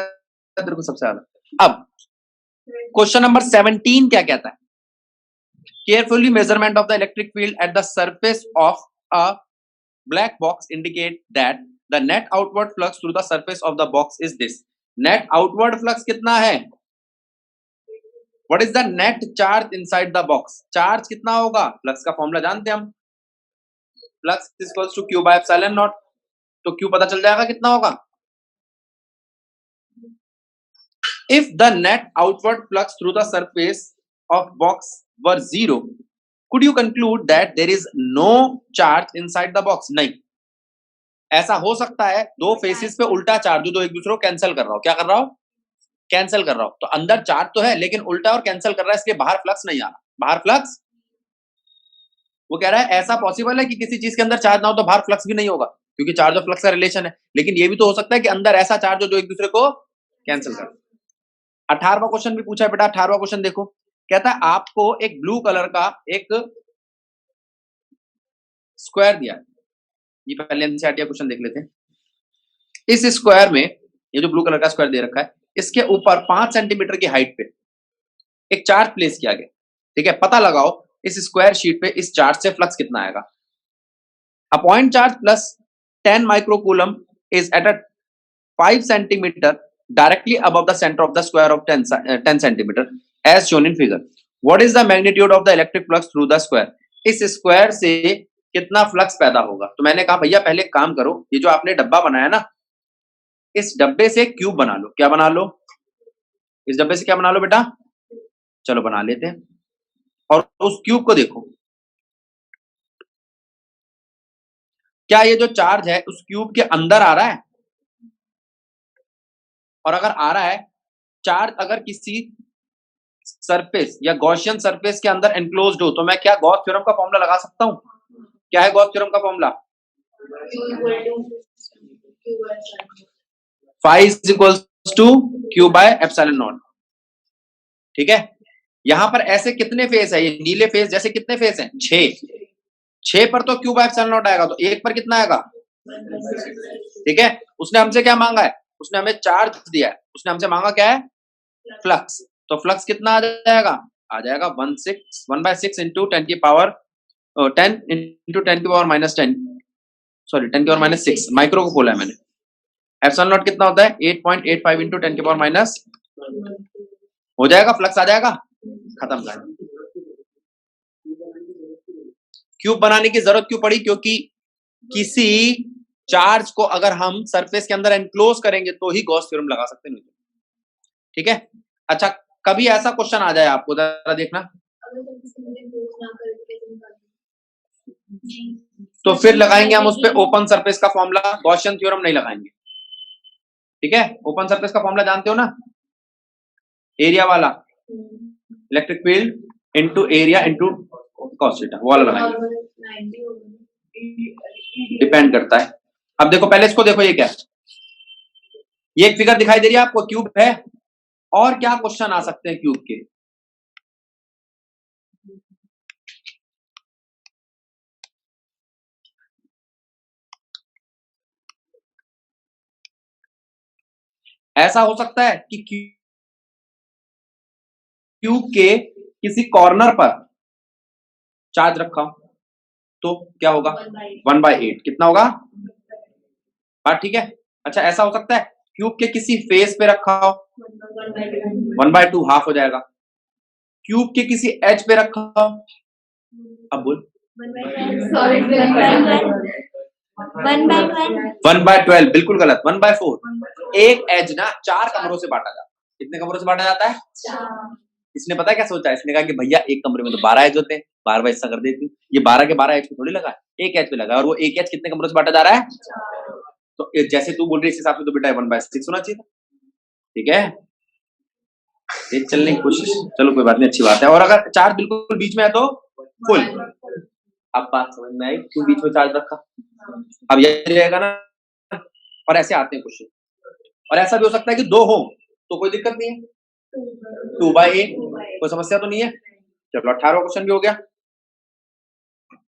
S1: तेरे को सबसे ज्यादा। अब क्वेश्चन नंबर 17 क्या कहता है? Carefully measurement of the electric field at the surface of a black box indicate that the net outward flux through the surface of the box is this. Net outward flux कितना है? What is the net charge inside the box? Charge कितना होगा? Flux का formula जानते हैं हम, flux is equals to Q/ε0। तो Q पता चल जाएगा कितना होगा। If the net outward flux through the surface of box were 0, could you conclude that there is no charge inside the box? नहीं, ऐसा हो सकता है दो फेसेस पे उल्टा चार्ज, दो एक दूसरे को कैंसिल कर रहा हो। क्या कर रहा हो? कैंसिल कर रहा हो। तो अंदर चार्ज तो है लेकिन उल्टा और कैंसिल कर रहा है, इसलिए बाहर फ्लक्स नहीं आ रहा। बाहर फ्लक्स, वो कह रहा है ऐसा पॉसिबल है कि किसी चीज के अंदर चार्ज ना हो तो बाहर फ्लक्स भी नहीं होगा, क्योंकि चार्ज और फ्लक्स का रिलेशन है। लेकिन ये भी तो हो सकता है कि अंदर ऐसा चार्ज हो जो एक दूसरे को कैंसिल कर। 18वां क्वेश्चन भी पूछा है बेटा। 18वां क्वेश्चन देखो, कहता है आपको एक ब्लू कलर का एक स्क्वायर दिया है। ये पहले एनसीईआरटी क्वेश्चन देख लेते हैं। इस स्क्वायर में, ये जो ब्लू कलर का स्क्वायर दे रखा है, इसके ऊपर 5 सेंटीमीटर की हाइट पे एक चार्ज प्लेस किया गया, ठीक है। पता लगाओ इस स्क्वायर शीट पे इस चार्ज से फ्लक्स कितना आएगा। A point charge plus 10 microcoulomb is at a 5 centimetre directly above the center of the square of 10 centimeter as shown in figure. What is the magnitude of the electric flux through the square? इस square से कितना flux पैदा होगा? तो मैंने कहा भैया पहले काम करो, ये जो आपने डब्बा बनाया ना, इस डब्बे से क्यूब बना लो। क्या बना लो? इस डब्बे से क्या बना लो बेटा? चलो बना लेते हैं। और उस क्यूब को देखो, क्या ये जो चार्ज है उस क्यूब के अंदर आ रहा है? और अगर आ रहा है चार्ज, अगर किसी सरफेस या गॉसियन सरफेस के अंदर एनक्लोज्ड हो, तो मैं क्या गॉस थ्योरम का फॉर्मूला लगा सकता हूं? क्या है गॉस थ्योरम का formula? phi is equals to Q/ε0, ठीक है। यहां पर ऐसे कितने फेस है? ये नीले फेस जैसे कितने फेस हैं? 6 पर तो Q/ε0 आएगा, तो एक पर कितना आएगा? ठीक है। उसने हमसे क्या मांगा है? उसने हमें चार्ज दिया है, उसने हमसे मांगा क्या है? फ्लक्स। तो फ्लक्स कितना आ जाएगा? आ जाएगा 1/6 इंटू 10 की पावर 10 इंटू 10 की पावर -10, सॉरी 10 की पावर -6, माइक्रो को खोला है मैंने। ε0 कितना होता है? 8.85 इंटू 10 की पावर माइनस, हो जाएगा, फ्लक्स आ जाएगा, खत्म कर। क्यूब बनाने की जरूरत क्यों पड़ी? क्योंकि किसी चार्ज को अगर हम सरफेस के अंदर एनक्लोज करेंगे तो ही गॉस थ्योरम लगा सकते हैं। ठीक है, अच्छा कभी ऐसा क्वेश्चन आ जाए आपको, जरा देखना, तो फिर लगाएंगे हम उस पे ओपन सरफेस का फॉर्मूला, गॉसियन थ्योरम नहीं लगाएंगे। ठीक है, ओपन सरफेस का फॉर्मूला जानते हो ना, एरिया वाला, electric field into area into cos theta, वो वाला लगाएंगे। डिपेंड करता है। अब देखो पहले इसको देखो, ये क्या है, ये एक फिगर दिखाई दे रही है आपको, क्यूब है, और क्या क्वेश्चन आ सकते हैं क्यूब के? ऐसा हो सकता है कि क्यूब के किसी कॉर्नर पर चार्ज रखा हो, तो क्या होगा? 1/8 कितना होगा? हाँ ठीक है। अच्छा ऐसा हो सकता है क्यूब के किसी फेस पे रखा हो, 1/2 हाफ हो जाएगा। क्यूब के किसी एज पे रखा हो, अब बोल, 1/12 बिल्कुल गलत, 1/4। एक एज ना 4 कमरों से बांटा जाता है। कितने कमरों से बांटा जाता है? 4। इसने पता है क्या सोचा? इसने कहा कि भैया एक कमरे में तो 12 एज होते हैं, 12 हिस्सा कर देती हूँ। ये 12 के 12 एज पे थोड़ी लगा है, एक एज पे लगा, और वो एक एज कितने कमरों से बांटा जा रहा है? 4। तो जैसे तू बोल रही है इस हिसाब से तो बेटा 1/6 होना चाहिए था। ठीक है, ये चलने की कोशिश, चलो कोई बात नहीं, अच्छी बात है। और अगर चार्ज बिल्कुल बीच में है तो फुल। अब बात समझ में आई क्यों बीच में चार्ज रखा? अब ये रहेगा ना, और ऐसे आते हैं क्वेश्चन। और ऐसा भी हो सकता है कि 2 हो तो कोई दिक्कत नहीं है, 2/8, कोई समस्या तो नहीं है। चलो 18वां क्वेश्चन भी हो गया।